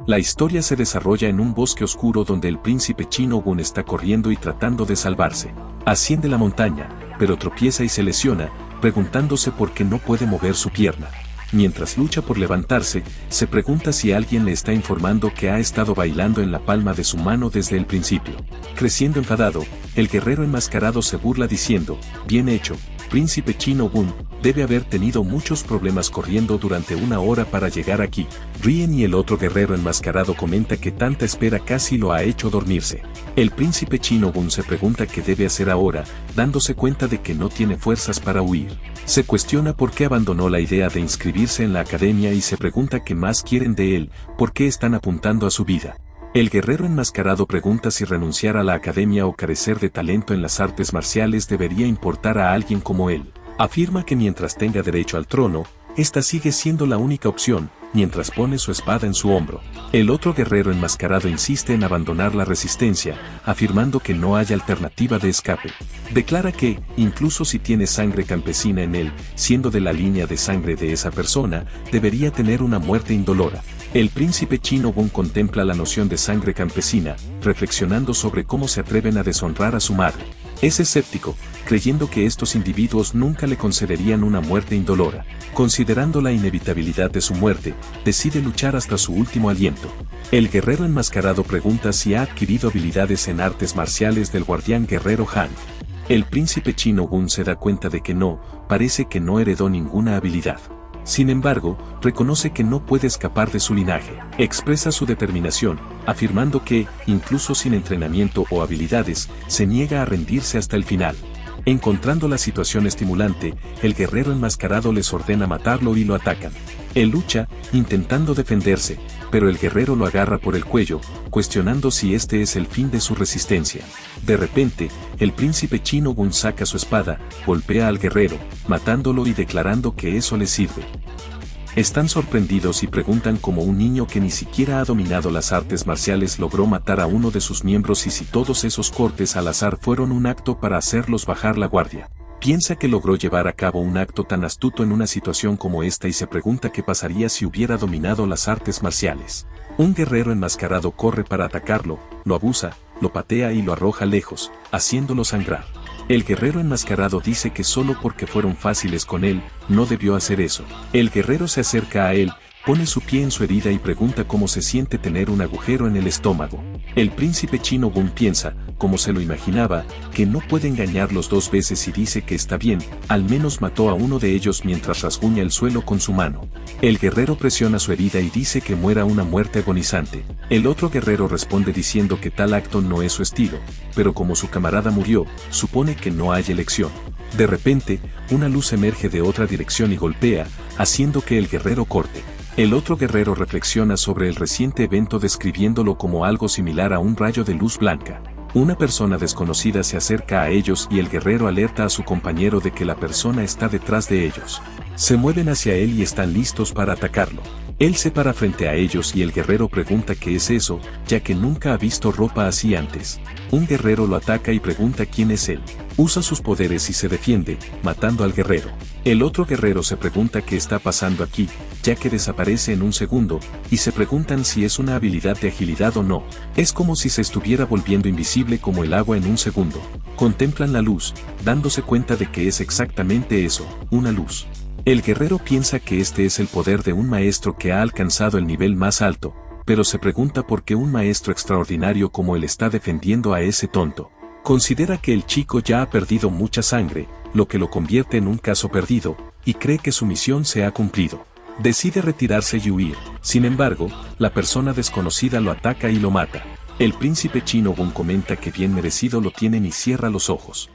La historia se desarrolla en un bosque oscuro donde el príncipe chino Gun está corriendo y tratando de salvarse. Asciende la montaña, pero tropieza y se lesiona, preguntándose por qué no puede mover su pierna. Mientras lucha por levantarse, se pregunta si alguien le está informando que ha estado bailando en la palma de su mano desde el principio. Creciendo enfadado, el guerrero enmascarado se burla diciendo, «Bien hecho, príncipe chino Gun, debe haber tenido muchos problemas corriendo durante una hora para llegar aquí». Ríen y el otro guerrero enmascarado comenta que tanta espera casi lo ha hecho dormirse. El príncipe chino Gun se pregunta qué debe hacer ahora, dándose cuenta de que no tiene fuerzas para huir. Se cuestiona por qué abandonó la idea de inscribirse en la academia y se pregunta qué más quieren de él, por qué están apuntando a su vida. El guerrero enmascarado pregunta si renunciar a la academia o carecer de talento en las artes marciales debería importar a alguien como él. Afirma que mientras tenga derecho al trono, esta sigue siendo la única opción, mientras pone su espada en su hombro. El otro guerrero enmascarado insiste en abandonar la resistencia, afirmando que no hay alternativa de escape. Declara que, incluso si tiene sangre campesina en él, siendo de la línea de sangre de esa persona, debería tener una muerte indolora. El príncipe chino Gun contempla la noción de sangre campesina, reflexionando sobre cómo se atreven a deshonrar a su madre. Es escéptico, creyendo que estos individuos nunca le concederían una muerte indolora. Considerando la inevitabilidad de su muerte, decide luchar hasta su último aliento. El guerrero enmascarado pregunta si ha adquirido habilidades en artes marciales del guardián guerrero Han. El príncipe chino Gun se da cuenta de que no, parece que no heredó ninguna habilidad. Sin embargo, reconoce que no puede escapar de su linaje. Expresa su determinación, afirmando que, incluso sin entrenamiento o habilidades, se niega a rendirse hasta el final. Encontrando la situación estimulante, el guerrero enmascarado les ordena matarlo y lo atacan. Él lucha, intentando defenderse, pero el guerrero lo agarra por el cuello, cuestionando si este es el fin de su resistencia. De repente, el príncipe chino Gun saca su espada, golpea al guerrero, matándolo y declarando que eso le sirve. Están sorprendidos y preguntan cómo un niño que ni siquiera ha dominado las artes marciales logró matar a uno de sus miembros y si todos esos cortes al azar fueron un acto para hacerlos bajar la guardia. Piensa que logró llevar a cabo un acto tan astuto en una situación como esta y se pregunta qué pasaría si hubiera dominado las artes marciales. Un guerrero enmascarado corre para atacarlo, lo abusa, lo patea y lo arroja lejos, haciéndolo sangrar. El guerrero enmascarado dice que solo porque fueron fáciles con él, no debió hacer eso. El guerrero se acerca a él, pone su pie en su herida y pregunta cómo se siente tener un agujero en el estómago. El príncipe chino Gun piensa, como se lo imaginaba, que no puede engañarlos dos veces y dice que está bien, al menos mató a uno de ellos mientras rasguña el suelo con su mano. El guerrero presiona su herida y dice que muera una muerte agonizante. El otro guerrero responde diciendo que tal acto no es su estilo, pero como su camarada murió, supone que no hay elección. De repente, una luz emerge de otra dirección y golpea, haciendo que el guerrero corte. El otro guerrero reflexiona sobre el reciente evento describiéndolo como algo similar a un rayo de luz blanca. Una persona desconocida se acerca a ellos y el guerrero alerta a su compañero de que la persona está detrás de ellos. Se mueven hacia él y están listos para atacarlo. Él se para frente a ellos y el guerrero pregunta qué es eso, ya que nunca ha visto ropa así antes. Un guerrero lo ataca y pregunta quién es él. Usa sus poderes y se defiende, matando al guerrero. El otro guerrero se pregunta qué está pasando aquí, ya que desaparece en un segundo, y se preguntan si es una habilidad de agilidad o no. Es como si se estuviera volviendo invisible como el agua en un segundo. Contemplan la luz, dándose cuenta de que es exactamente eso, una luz. El guerrero piensa que este es el poder de un maestro que ha alcanzado el nivel más alto, pero se pregunta por qué un maestro extraordinario como él está defendiendo a ese tonto. Considera que el chico ya ha perdido mucha sangre, lo que lo convierte en un caso perdido, y cree que su misión se ha cumplido. Decide retirarse y huir, sin embargo, la persona desconocida lo ataca y lo mata. El príncipe chino Gun comenta que bien merecido lo tienen y cierra los ojos.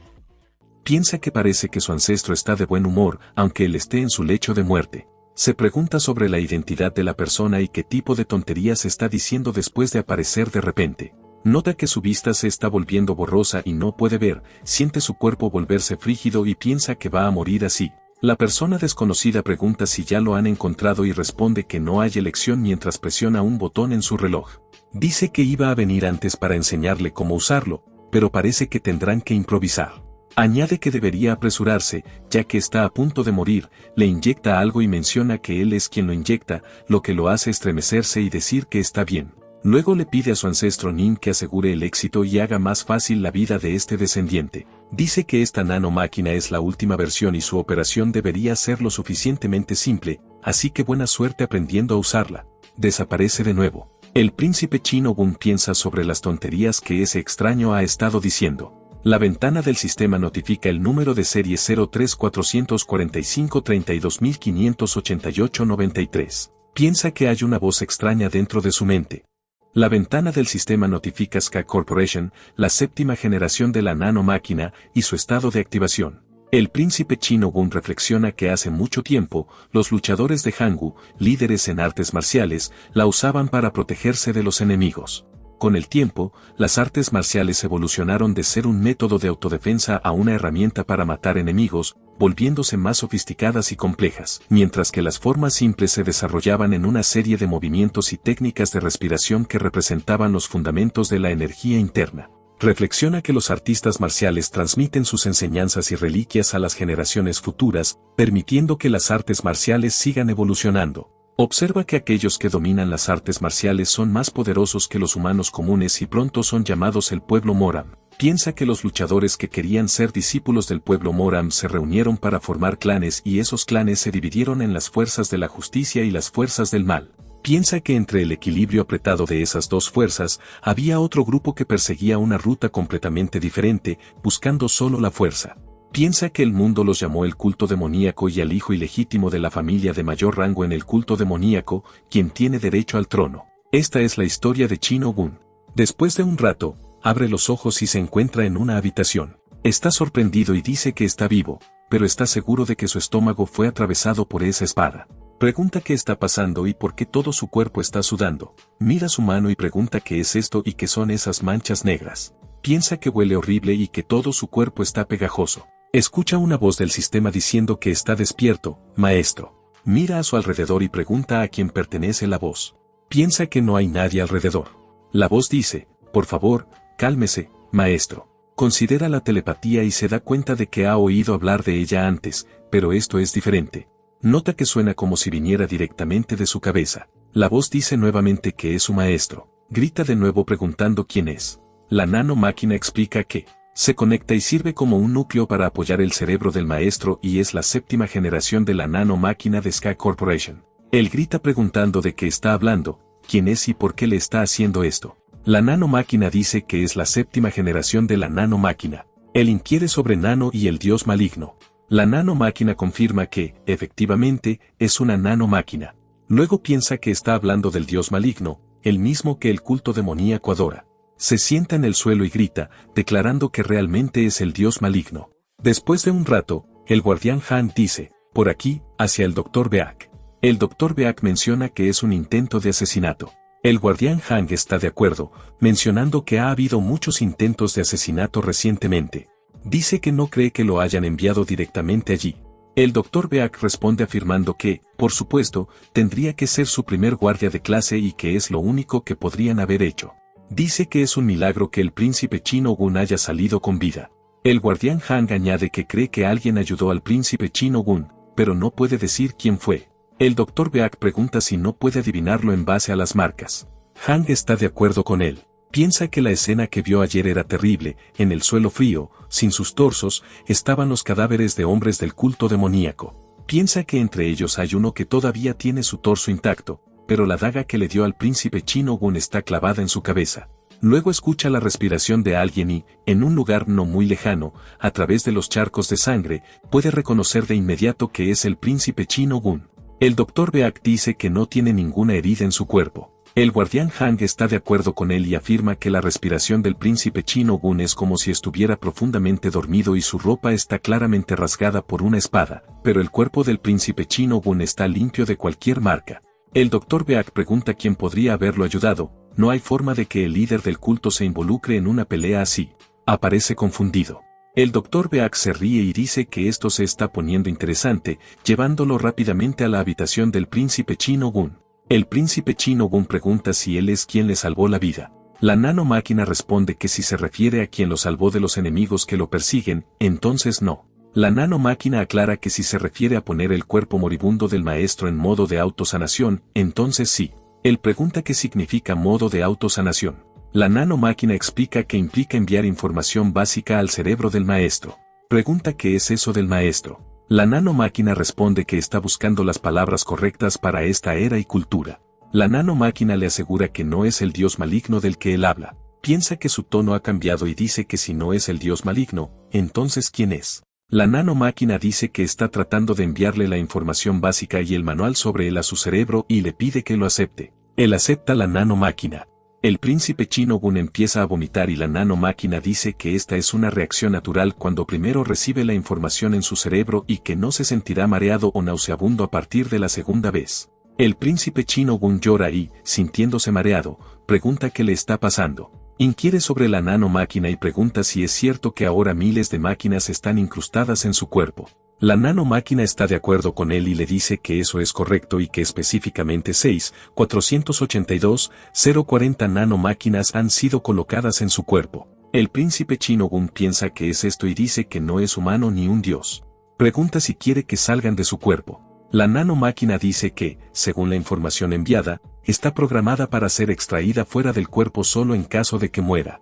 Piensa que parece que su ancestro está de buen humor, aunque él esté en su lecho de muerte. Se pregunta sobre la identidad de la persona y qué tipo de tonterías está diciendo después de aparecer de repente. Nota que su vista se está volviendo borrosa y no puede ver, siente su cuerpo volverse frígido y piensa que va a morir así. La persona desconocida pregunta si ya lo han encontrado y responde que no hay elección mientras presiona un botón en su reloj. Dice que iba a venir antes para enseñarle cómo usarlo, pero parece que tendrán que improvisar. Añade que debería apresurarse, ya que está a punto de morir, le inyecta algo y menciona que él es quien lo inyecta, lo que lo hace estremecerse y decir que está bien. Luego le pide a su ancestro Nin que asegure el éxito y haga más fácil la vida de este descendiente. Dice que esta nanomáquina es la última versión y su operación debería ser lo suficientemente simple, así que buena suerte aprendiendo a usarla. Desaparece de nuevo. El príncipe chino Gun piensa sobre las tonterías que ese extraño ha estado diciendo. La ventana del sistema notifica el número de serie 03445-32588-93. Piensa que hay una voz extraña dentro de su mente. La ventana del sistema notifica SK Corporation, la séptima generación de la nanomáquina, y su estado de activación. El príncipe chino Gun reflexiona que hace mucho tiempo, los luchadores de Hangu, líderes en artes marciales, la usaban para protegerse de los enemigos. Con el tiempo, las artes marciales evolucionaron de ser un método de autodefensa a una herramienta para matar enemigos, volviéndose más sofisticadas y complejas, mientras que las formas simples se desarrollaban en una serie de movimientos y técnicas de respiración que representaban los fundamentos de la energía interna. Reflexiona que los artistas marciales transmiten sus enseñanzas y reliquias a las generaciones futuras, permitiendo que las artes marciales sigan evolucionando. Observa que aquellos que dominan las artes marciales son más poderosos que los humanos comunes y pronto son llamados el pueblo Moram. Piensa que los luchadores que querían ser discípulos del pueblo Moram se reunieron para formar clanes y esos clanes se dividieron en las fuerzas de la justicia y las fuerzas del mal. Piensa que entre el equilibrio apretado de esas dos fuerzas, había otro grupo que perseguía una ruta completamente diferente, buscando solo la fuerza. Piensa que el mundo los llamó el culto demoníaco y al hijo ilegítimo de la familia de mayor rango en el culto demoníaco, quien tiene derecho al trono. Esta es la historia de Chino Gun. Después de un rato, abre los ojos y se encuentra en una habitación. Está sorprendido y dice que está vivo, pero está seguro de que su estómago fue atravesado por esa espada. Pregunta qué está pasando y por qué todo su cuerpo está sudando. Mira su mano y pregunta qué es esto y qué son esas manchas negras. Piensa que huele horrible y que todo su cuerpo está pegajoso. Escucha una voz del sistema diciendo que está despierto, maestro. Mira a su alrededor y pregunta a quién pertenece la voz. Piensa que no hay nadie alrededor. La voz dice, por favor, cálmese, maestro. Considera la telepatía y se da cuenta de que ha oído hablar de ella antes, pero esto es diferente. Nota que suena como si viniera directamente de su cabeza. La voz dice nuevamente que es su maestro. Grita de nuevo preguntando quién es. La nanomáquina explica que se conecta y sirve como un núcleo para apoyar el cerebro del maestro y es la séptima generación de la nanomáquina de SK Corporation. Él grita preguntando de qué está hablando, quién es y por qué le está haciendo esto. La nanomáquina dice que es la séptima generación de la nanomáquina. Él inquiere sobre Nano y el dios maligno. La nanomáquina confirma que, efectivamente, es una nanomáquina. Luego piensa que está hablando del dios maligno, el mismo que el culto demoníaco adora. Se sienta en el suelo y grita, declarando que realmente es el dios maligno. Después de un rato, el guardián Han dice, por aquí, hacia el Dr. Beak. El Dr. Beak menciona que es un intento de asesinato. El guardián Han está de acuerdo, mencionando que ha habido muchos intentos de asesinato recientemente. Dice que no cree que lo hayan enviado directamente allí. El Dr. Beak responde afirmando que, por supuesto, tendría que ser su primer guardia de clase y que es lo único que podrían haber hecho. Dice que es un milagro que el príncipe chino Gun haya salido con vida. El guardián Han añade que cree que alguien ayudó al príncipe chino Gun, pero no puede decir quién fue. El Dr. Beak pregunta si no puede adivinarlo en base a las marcas. Han está de acuerdo con él. Piensa que la escena que vio ayer era terrible, en el suelo frío, sin sus torsos, estaban los cadáveres de hombres del culto demoníaco. Piensa que entre ellos hay uno que todavía tiene su torso intacto, pero la daga que le dio al príncipe chino Gun está clavada en su cabeza. Luego escucha la respiración de alguien y, en un lugar no muy lejano, a través de los charcos de sangre, puede reconocer de inmediato que es el príncipe chino Gun. El Dr. Beak dice que no tiene ninguna herida en su cuerpo. El guardián Han está de acuerdo con él y afirma que la respiración del príncipe chino Gun es como si estuviera profundamente dormido y su ropa está claramente rasgada por una espada, pero el cuerpo del príncipe chino Gun está limpio de cualquier marca. El Dr. Beak pregunta quién podría haberlo ayudado. No hay forma de que el líder del culto se involucre en una pelea así. Aparece confundido. El Dr. Beak se ríe y dice que esto se está poniendo interesante, llevándolo rápidamente a la habitación del príncipe chino Gun. El príncipe chino Gun pregunta si él es quien le salvó la vida. La nanomáquina responde que si se refiere a quien lo salvó de los enemigos que lo persiguen, entonces no. La nanomáquina aclara que si se refiere a poner el cuerpo moribundo del maestro en modo de autosanación, entonces sí. Él pregunta qué significa modo de autosanación. La nanomáquina explica que implica enviar información básica al cerebro del maestro. Pregunta qué es eso del maestro. La nanomáquina responde que está buscando las palabras correctas para esta era y cultura. La nanomáquina le asegura que no es el dios maligno del que él habla. Piensa que su tono ha cambiado y dice que si no es el dios maligno, entonces ¿quién es? La nanomáquina dice que está tratando de enviarle la información básica y el manual sobre él a su cerebro y le pide que lo acepte. Él acepta la nanomáquina. El príncipe chino Gun empieza a vomitar y la nanomáquina dice que esta es una reacción natural cuando primero recibe la información en su cerebro y que no se sentirá mareado o nauseabundo a partir de la segunda vez. El príncipe chino Gun llora y, sintiéndose mareado, pregunta qué le está pasando. Inquiere sobre la nanomáquina y pregunta si es cierto que ahora miles de máquinas están incrustadas en su cuerpo. La nanomáquina está de acuerdo con él y le dice que eso es correcto y que específicamente 6.482.040 nanomáquinas han sido colocadas en su cuerpo. El príncipe chino Gun piensa que es esto y dice que no es humano ni un dios. Pregunta si quiere que salgan de su cuerpo. La nanomáquina dice que, según la información enviada, está programada para ser extraída fuera del cuerpo solo en caso de que muera.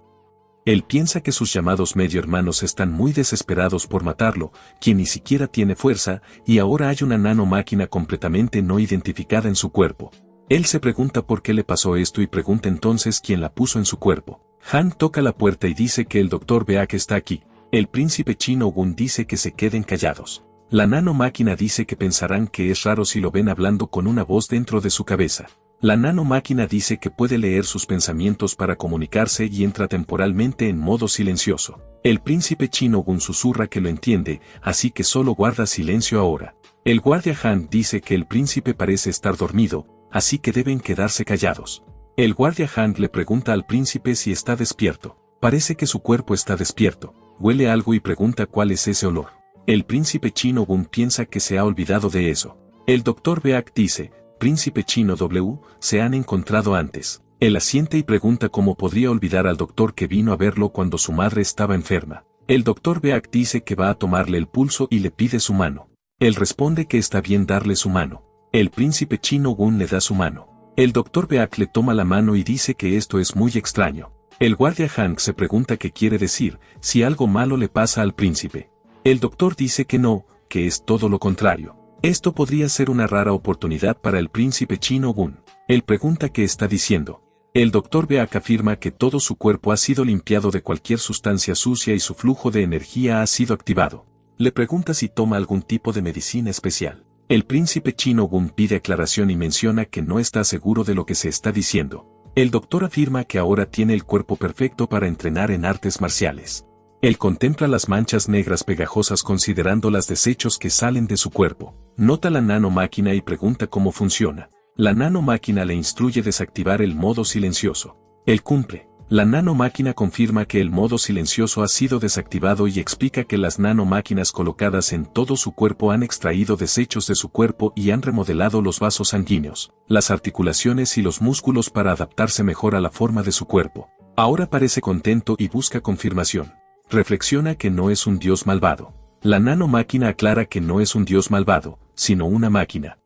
Él piensa que sus llamados medio hermanos están muy desesperados por matarlo, quien ni siquiera tiene fuerza, y ahora hay una nanomáquina completamente no identificada en su cuerpo. Él se pregunta por qué le pasó esto y pregunta entonces quién la puso en su cuerpo. Han toca la puerta y dice que el Dr. Beak está aquí. El príncipe chino Gun dice que se queden callados. La nanomáquina dice que pensarán que es raro si lo ven hablando con una voz dentro de su cabeza. La nanomáquina dice que puede leer sus pensamientos para comunicarse y entra temporalmente en modo silencioso. El príncipe chino Gun susurra que lo entiende, así que solo guarda silencio ahora. El guardia Han dice que el príncipe parece estar dormido, así que deben quedarse callados. El guardia Han le pregunta al príncipe si está despierto. Parece que su cuerpo está despierto. Huele algo y pregunta cuál es ese olor. El príncipe chino Gun piensa que se ha olvidado de eso. El Dr. Beak dice, Príncipe chino W, se han encontrado antes. Él asiente y pregunta cómo podría olvidar al doctor que vino a verlo cuando su madre estaba enferma. El Dr. Beak dice que va a tomarle el pulso y le pide su mano. Él responde que está bien darle su mano. El príncipe chino Gun le da su mano. El Dr. Beak le toma la mano y dice que esto es muy extraño. El guardia Hank se pregunta qué quiere decir, si algo malo le pasa al príncipe. El doctor dice que no, que es todo lo contrario. Esto podría ser una rara oportunidad para el príncipe chino Gun. Él pregunta qué está diciendo. El Dr. Beak afirma que todo su cuerpo ha sido limpiado de cualquier sustancia sucia y su flujo de energía ha sido activado. Le pregunta si toma algún tipo de medicina especial. El príncipe chino Gun pide aclaración y menciona que no está seguro de lo que se está diciendo. El doctor afirma que ahora tiene el cuerpo perfecto para entrenar en artes marciales. Él contempla las manchas negras pegajosas considerando los desechos que salen de su cuerpo. Nota la nanomáquina y pregunta cómo funciona. La nanomáquina le instruye desactivar el modo silencioso. Él cumple. La nanomáquina confirma que el modo silencioso ha sido desactivado y explica que las nanomáquinas colocadas en todo su cuerpo han extraído desechos de su cuerpo y han remodelado los vasos sanguíneos, las articulaciones y los músculos para adaptarse mejor a la forma de su cuerpo. Ahora parece contento y busca confirmación. Reflexiona que no es un dios malvado. La nanomáquina aclara que no es un dios malvado, sino una máquina.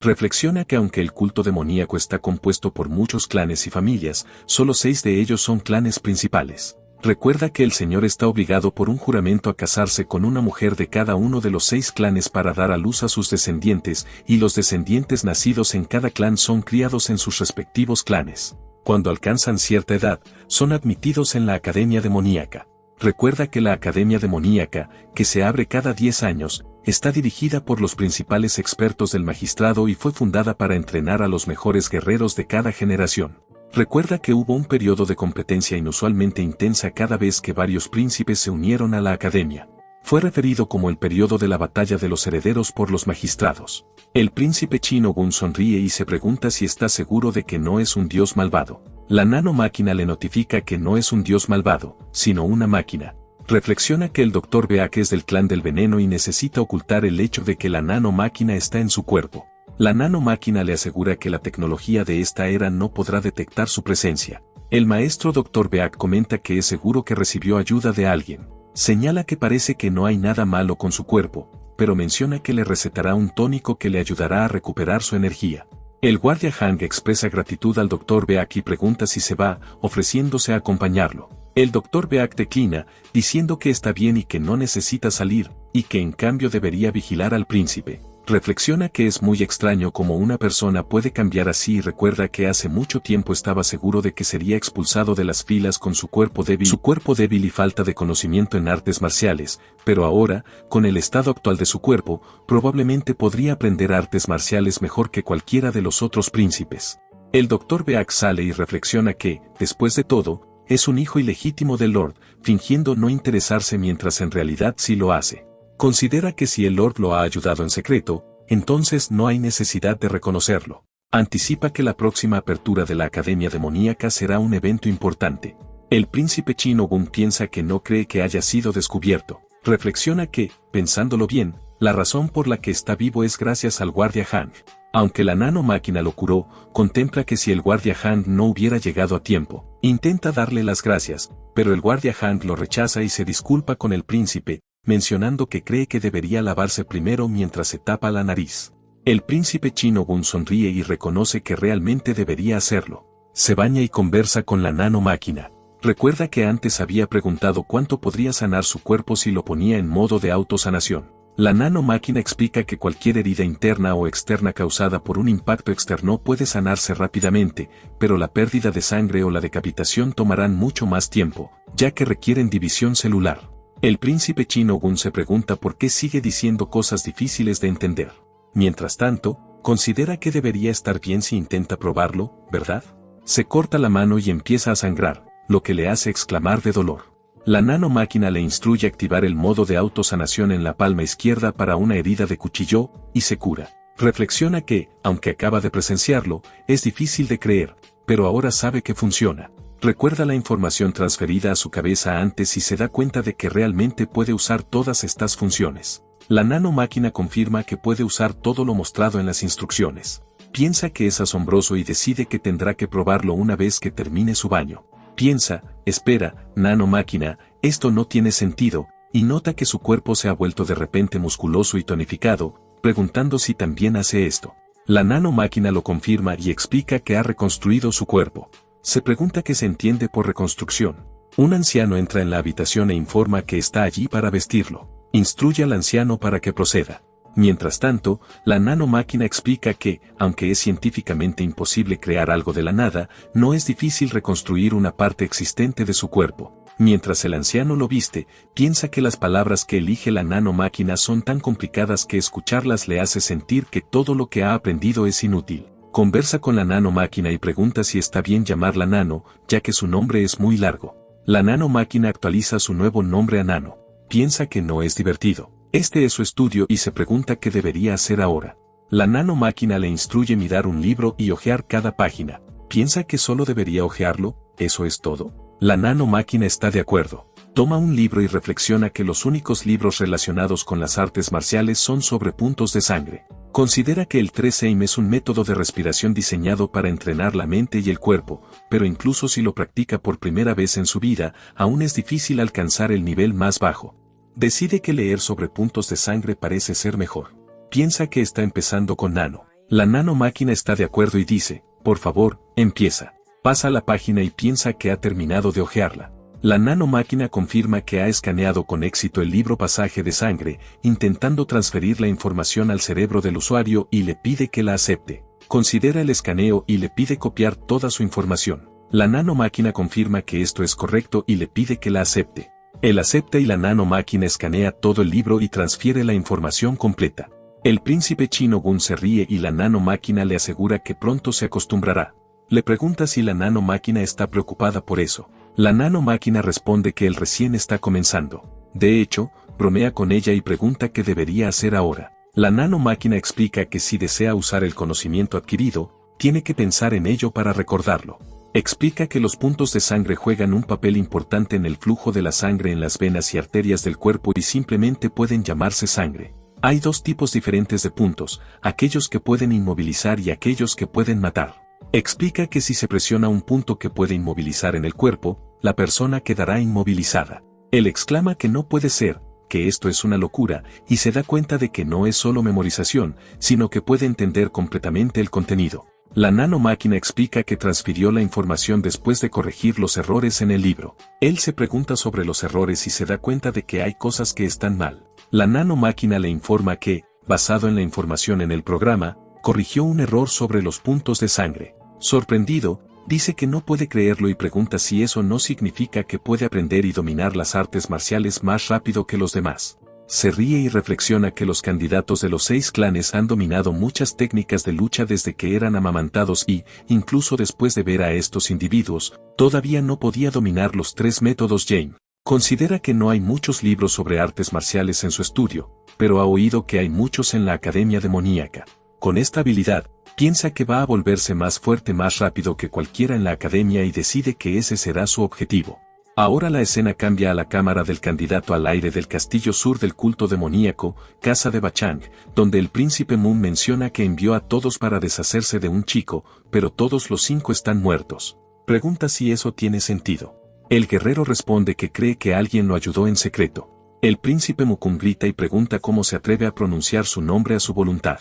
Reflexiona que aunque el culto demoníaco está compuesto por muchos clanes y familias, solo 6 de ellos son clanes principales. Recuerda que el Señor está obligado por un juramento a casarse con una mujer de cada uno de los 6 clanes para dar a luz a sus descendientes, y los descendientes nacidos en cada clan son criados en sus respectivos clanes. Cuando alcanzan cierta edad, son admitidos en la Academia Demoníaca. Recuerda que la Academia Demoníaca, que se abre cada 10 años, está dirigida por los principales expertos del magistrado y fue fundada para entrenar a los mejores guerreros de cada generación. Recuerda que hubo un periodo de competencia inusualmente intensa cada vez que varios príncipes se unieron a la academia. Fue referido como el periodo de la batalla de los herederos por los magistrados. El príncipe chino Gun sonríe y se pregunta si está seguro de que no es un dios malvado. La nanomáquina le notifica que no es un dios malvado, sino una máquina. Reflexiona que el Dr. Beak es del clan del veneno y necesita ocultar el hecho de que la nanomáquina está en su cuerpo. La nanomáquina le asegura que la tecnología de esta era no podrá detectar su presencia. El maestro Dr. Beak comenta que es seguro que recibió ayuda de alguien. Señala que parece que no hay nada malo con su cuerpo, pero menciona que le recetará un tónico que le ayudará a recuperar su energía. El guardia Hang expresa gratitud al Dr. Beak y pregunta si se va, ofreciéndose a acompañarlo. El Dr. Beak declina, diciendo que está bien y que no necesita salir, y que en cambio debería vigilar al príncipe. Reflexiona que es muy extraño cómo una persona puede cambiar así y recuerda que hace mucho tiempo estaba seguro de que sería expulsado de las filas con su cuerpo débil y falta de conocimiento en artes marciales, pero ahora, con el estado actual de su cuerpo, probablemente podría aprender artes marciales mejor que cualquiera de los otros príncipes. El Dr. Beak sale y reflexiona que, después de todo, es un hijo ilegítimo del Lord, fingiendo no interesarse mientras en realidad sí lo hace. Considera que si el Lord lo ha ayudado en secreto, entonces no hay necesidad de reconocerlo. Anticipa que la próxima apertura de la Academia Demoníaca será un evento importante. El príncipe Chino Gun piensa que no cree que haya sido descubierto. Reflexiona que, pensándolo bien, la razón por la que está vivo es gracias al guardia Hang. Aunque la nanomáquina lo curó, contempla que si el guardia Hang no hubiera llegado a tiempo, intenta darle las gracias, pero el guardia Hang lo rechaza y se disculpa con el príncipe, mencionando que cree que debería lavarse primero mientras se tapa la nariz. El príncipe Chino Gun sonríe y reconoce que realmente debería hacerlo. Se baña y conversa con la nanomáquina. Recuerda que antes había preguntado cuánto podría sanar su cuerpo si lo ponía en modo de autosanación. La nanomáquina explica que cualquier herida interna o externa causada por un impacto externo puede sanarse rápidamente, pero la pérdida de sangre o la decapitación tomarán mucho más tiempo, ya que requieren división celular. El príncipe Chino Gun se pregunta por qué sigue diciendo cosas difíciles de entender. Mientras tanto, considera que debería estar bien si intenta probarlo, ¿verdad? Se corta la mano y empieza a sangrar, lo que le hace exclamar de dolor. La nanomáquina le instruye a activar el modo de autosanación en la palma izquierda para una herida de cuchillo, y se cura. Reflexiona que, aunque acaba de presenciarlo, es difícil de creer, pero ahora sabe que funciona. Recuerda la información transferida a su cabeza antes y se da cuenta de que realmente puede usar todas estas funciones. La nanomáquina confirma que puede usar todo lo mostrado en las instrucciones. Piensa que es asombroso y decide que tendrá que probarlo una vez que termine su baño. Piensa, espera, nanomáquina, esto no tiene sentido, y nota que su cuerpo se ha vuelto de repente musculoso y tonificado, preguntando si también hace esto. La nanomáquina lo confirma y explica que ha reconstruido su cuerpo. Se pregunta qué se entiende por reconstrucción. Un anciano entra en la habitación e informa que está allí para vestirlo. Instruye al anciano para que proceda. Mientras tanto, la nanomáquina explica que, aunque es científicamente imposible crear algo de la nada, no es difícil reconstruir una parte existente de su cuerpo. Mientras el anciano lo viste, piensa que las palabras que elige la nanomáquina son tan complicadas que escucharlas le hace sentir que todo lo que ha aprendido es inútil. Conversa con la nanomáquina y pregunta si está bien llamarla Nano, ya que su nombre es muy largo. La nanomáquina actualiza su nuevo nombre a Nano. Piensa que no es divertido. Este es su estudio y se pregunta qué debería hacer ahora. La nanomáquina le instruye mirar un libro y hojear cada página. Piensa que solo debería hojearlo, ¿eso es todo? La nanomáquina está de acuerdo. Toma un libro y reflexiona que los únicos libros relacionados con las artes marciales son sobre puntos de sangre. Considera que el 3-Aim es un método de respiración diseñado para entrenar la mente y el cuerpo, pero incluso si lo practica por primera vez en su vida, aún es difícil alcanzar el nivel más bajo. Decide que leer sobre puntos de sangre parece ser mejor. Piensa que está empezando con Nano. La nanomáquina está de acuerdo y dice, por favor, empieza. Pasa la página y piensa que ha terminado de hojearla. La nanomáquina confirma que ha escaneado con éxito el libro Pasaje de Sangre, intentando transferir la información al cerebro del usuario y le pide que la acepte. Considera el escaneo y le pide copiar toda su información. La nanomáquina confirma que esto es correcto y le pide que la acepte. Él acepta y la nanomáquina escanea todo el libro y transfiere la información completa. El príncipe Chino Gun se ríe y la nanomáquina le asegura que pronto se acostumbrará. Le pregunta si la nanomáquina está preocupada por eso. La nanomáquina responde que él recién está comenzando. De hecho, bromea con ella y pregunta qué debería hacer ahora. La nanomáquina explica que si desea usar el conocimiento adquirido, tiene que pensar en ello para recordarlo. Explica que los puntos de sangre juegan un papel importante en el flujo de la sangre en las venas y arterias del cuerpo y simplemente pueden llamarse sangre. Hay dos tipos diferentes de puntos, aquellos que pueden inmovilizar y aquellos que pueden matar. Explica que si se presiona un punto que puede inmovilizar en el cuerpo, la persona quedará inmovilizada. Él exclama que no puede ser, que esto es una locura, y se da cuenta de que no es solo memorización, sino que puede entender completamente el contenido. La nanomáquina explica que transfirió la información después de corregir los errores en el libro. Él se pregunta sobre los errores y se da cuenta de que hay cosas que están mal. La nanomáquina le informa que, basado en la información en el programa, corrigió un error sobre los puntos de sangre. Sorprendido, dice que no puede creerlo y pregunta si eso no significa que puede aprender y dominar las artes marciales más rápido que los demás. Se ríe y reflexiona que los candidatos de los 6 clanes han dominado muchas técnicas de lucha desde que eran amamantados y, incluso después de ver a estos individuos, todavía no podía dominar los 3 métodos Jane. Considera que no hay muchos libros sobre artes marciales en su estudio, pero ha oído que hay muchos en la Academia Demoníaca. Con esta habilidad, piensa que va a volverse más fuerte más rápido que cualquiera en la academia y decide que ese será su objetivo. Ahora la escena cambia a la cámara del candidato al aire del castillo sur del culto demoníaco, Casa de Bachang, donde el príncipe Moon menciona que envió a todos para deshacerse de un chico, pero todos los 5 están muertos. Pregunta si eso tiene sentido. El guerrero responde que cree que alguien lo ayudó en secreto. El príncipe Mukun grita y pregunta cómo se atreve a pronunciar su nombre a su voluntad.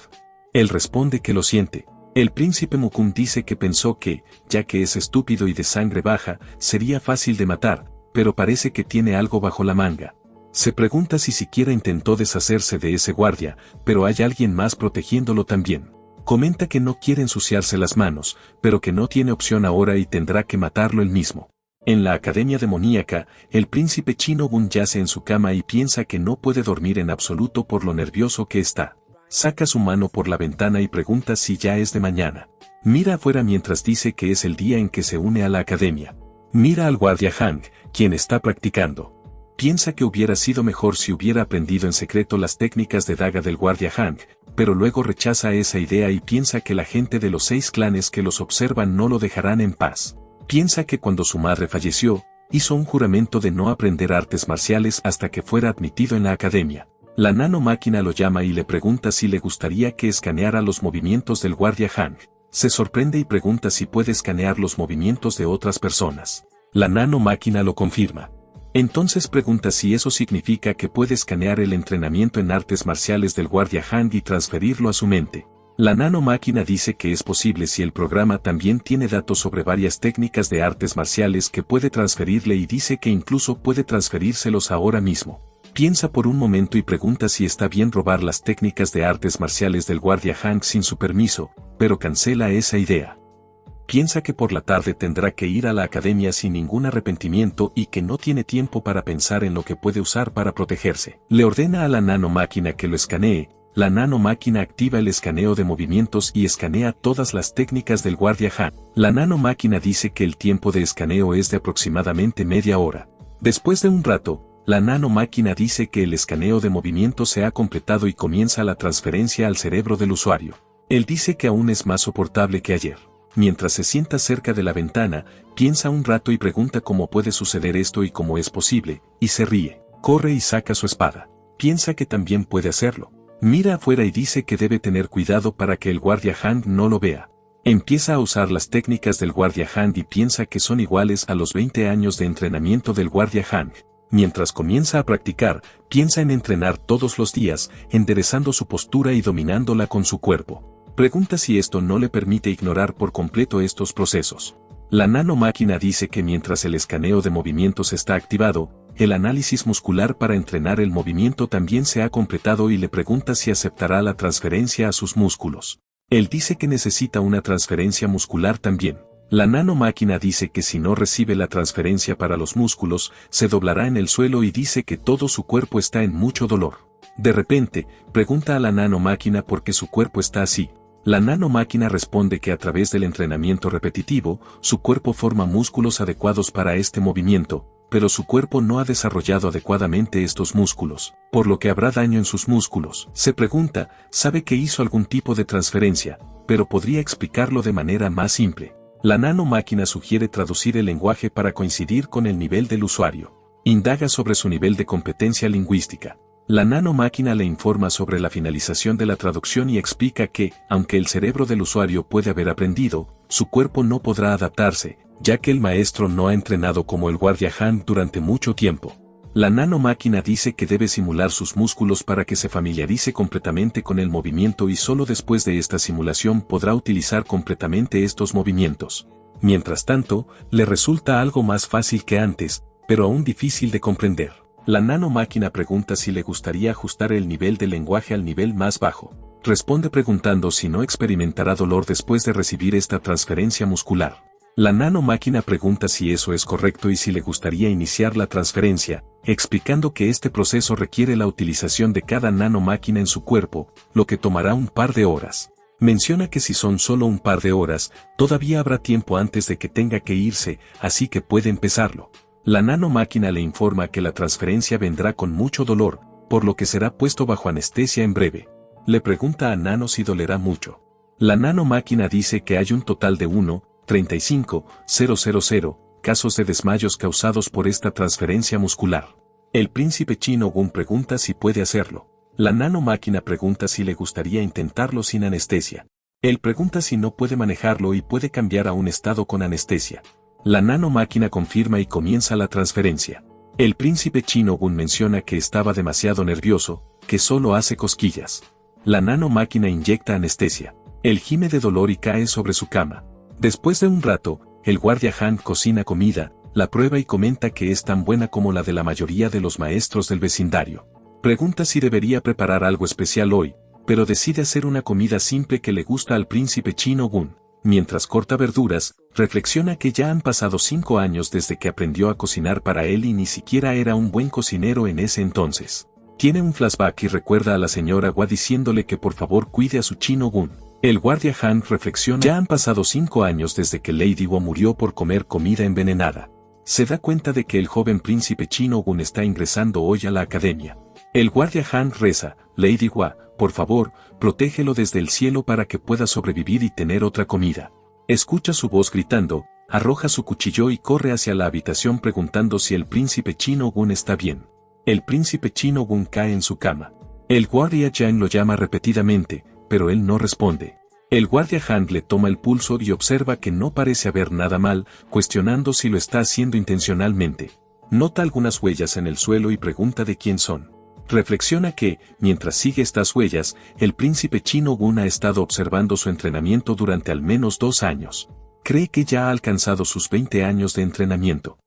Él responde que lo siente. El príncipe Mukun dice que pensó que, ya que es estúpido y de sangre baja, sería fácil de matar, pero parece que tiene algo bajo la manga. Se pregunta si siquiera intentó deshacerse de ese guardia, pero hay alguien más protegiéndolo también. Comenta que no quiere ensuciarse las manos, pero que no tiene opción ahora y tendrá que matarlo él mismo. En la Academia Demoníaca, el príncipe chino Gun yace en su cama y piensa que no puede dormir en absoluto por lo nervioso que está. Saca su mano por la ventana y pregunta si ya es de mañana. Mira afuera mientras dice que es el día en que se une a la academia. Mira al guardia Hank, quien está practicando. Piensa que hubiera sido mejor si hubiera aprendido en secreto las técnicas de daga del guardia Hank, pero luego rechaza esa idea y piensa que la gente de los 6 clanes que los observan no lo dejarán en paz. Piensa que cuando su madre falleció, hizo un juramento de no aprender artes marciales hasta que fuera admitido en la academia. La nanomáquina lo llama y le pregunta si le gustaría que escaneara los movimientos del guardia Hank. Se sorprende y pregunta si puede escanear los movimientos de otras personas. La nanomáquina lo confirma. Entonces pregunta si eso significa que puede escanear el entrenamiento en artes marciales del guardia Hank y transferirlo a su mente. La nanomáquina dice que es posible si el programa también tiene datos sobre varias técnicas de artes marciales que puede transferirle y dice que incluso puede transferírselos ahora mismo. Piensa por un momento y pregunta si está bien robar las técnicas de artes marciales del guardia Hank sin su permiso, pero cancela esa idea. Piensa que por la tarde tendrá que ir a la academia sin ningún arrepentimiento y que no tiene tiempo para pensar en lo que puede usar para protegerse. Le ordena a la nanomáquina que lo escanee. La nanomáquina activa el escaneo de movimientos y escanea todas las técnicas del guardia Hank. La nanomáquina dice que el tiempo de escaneo es de aproximadamente media hora. Después de un rato, la nanomáquina dice que el escaneo de movimiento se ha completado y comienza la transferencia al cerebro del usuario. Él dice que aún es más soportable que ayer. Mientras se sienta cerca de la ventana, piensa un rato y pregunta cómo puede suceder esto y cómo es posible, y se ríe. Corre y saca su espada. Piensa que también puede hacerlo. Mira afuera y dice que debe tener cuidado para que el guardia Hank no lo vea. Empieza a usar las técnicas del guardia Hank y piensa que son iguales a los 20 años de entrenamiento del guardia Hank. Mientras comienza a practicar, piensa en entrenar todos los días, enderezando su postura y dominándola con su cuerpo. Pregunta si esto no le permite ignorar por completo estos procesos. La nanomáquina dice que mientras el escaneo de movimientos está activado, el análisis muscular para entrenar el movimiento también se ha completado y le pregunta si aceptará la transferencia a sus músculos. Él dice que necesita una transferencia muscular también. La nanomáquina dice que si no recibe la transferencia para los músculos, se doblará en el suelo y dice que todo su cuerpo está en mucho dolor. De repente, pregunta a la nanomáquina por qué su cuerpo está así. La nanomáquina responde que a través del entrenamiento repetitivo, su cuerpo forma músculos adecuados para este movimiento, pero su cuerpo no ha desarrollado adecuadamente estos músculos, por lo que habrá daño en sus músculos. Se pregunta, sabe que hizo algún tipo de transferencia, pero podría explicarlo de manera más simple. La nanomáquina sugiere traducir el lenguaje para coincidir con el nivel del usuario. Indaga sobre su nivel de competencia lingüística. La nanomáquina le informa sobre la finalización de la traducción y explica que, aunque el cerebro del usuario puede haber aprendido, su cuerpo no podrá adaptarse, ya que el maestro no ha entrenado como el guardia Han durante mucho tiempo. La nanomáquina dice que debe simular sus músculos para que se familiarice completamente con el movimiento y solo después de esta simulación podrá utilizar completamente estos movimientos. Mientras tanto, le resulta algo más fácil que antes, pero aún difícil de comprender. La nanomáquina pregunta si le gustaría ajustar el nivel de lenguaje al nivel más bajo. Responde preguntando si no experimentará dolor después de recibir esta transferencia muscular. La nanomáquina pregunta si eso es correcto y si le gustaría iniciar la transferencia, explicando que este proceso requiere la utilización de cada nanomáquina en su cuerpo, lo que tomará un par de horas. Menciona que si son solo un par de horas, todavía habrá tiempo antes de que tenga que irse, así que puede empezarlo. La nanomáquina le informa que la transferencia vendrá con mucho dolor, por lo que será puesto bajo anestesia en breve. Le pregunta a Nano si dolerá mucho. La nanomáquina dice que hay un total de 1,35,000 casos de desmayos causados por esta transferencia muscular. El príncipe chino Gun pregunta si puede hacerlo. La nanomáquina pregunta si le gustaría intentarlo sin anestesia. Él pregunta si no puede manejarlo y puede cambiar a un estado con anestesia. La nanomáquina confirma y comienza la transferencia. El príncipe chino Gun menciona que estaba demasiado nervioso, que solo hace cosquillas. La nanomáquina inyecta anestesia. Él gime de dolor y cae sobre su cama. Después de un rato, el guardia Han cocina comida, la prueba y comenta que es tan buena como la de la mayoría de los maestros del vecindario. Pregunta si debería preparar algo especial hoy, pero decide hacer una comida simple que le gusta al príncipe chino Gun. Mientras corta verduras, reflexiona que ya han pasado 5 años desde que aprendió a cocinar para él y ni siquiera era un buen cocinero en ese entonces. Tiene un flashback y recuerda a la señora Hua diciéndole que por favor cuide a su chino Gun. El guardia Han reflexiona. Ya han pasado 5 años desde que Lady Hua murió por comer comida envenenada. Se da cuenta de que el joven príncipe chino Gun está ingresando hoy a la academia. El guardia Han reza, Lady Hua, por favor, protégelo desde el cielo para que pueda sobrevivir y tener otra comida. Escucha su voz gritando, arroja su cuchillo y corre hacia la habitación preguntando si el príncipe chino Gun está bien. El príncipe chino Gun cae en su cama. El guardia Han lo llama repetidamente, pero él no responde. El guardia Han le toma el pulso y observa que no parece haber nada mal, cuestionando si lo está haciendo intencionalmente. Nota algunas huellas en el suelo y pregunta de quién son. Reflexiona que, mientras sigue estas huellas, el príncipe chino Gun ha estado observando su entrenamiento durante al menos 2 años. Cree que ya ha alcanzado sus 20 años de entrenamiento.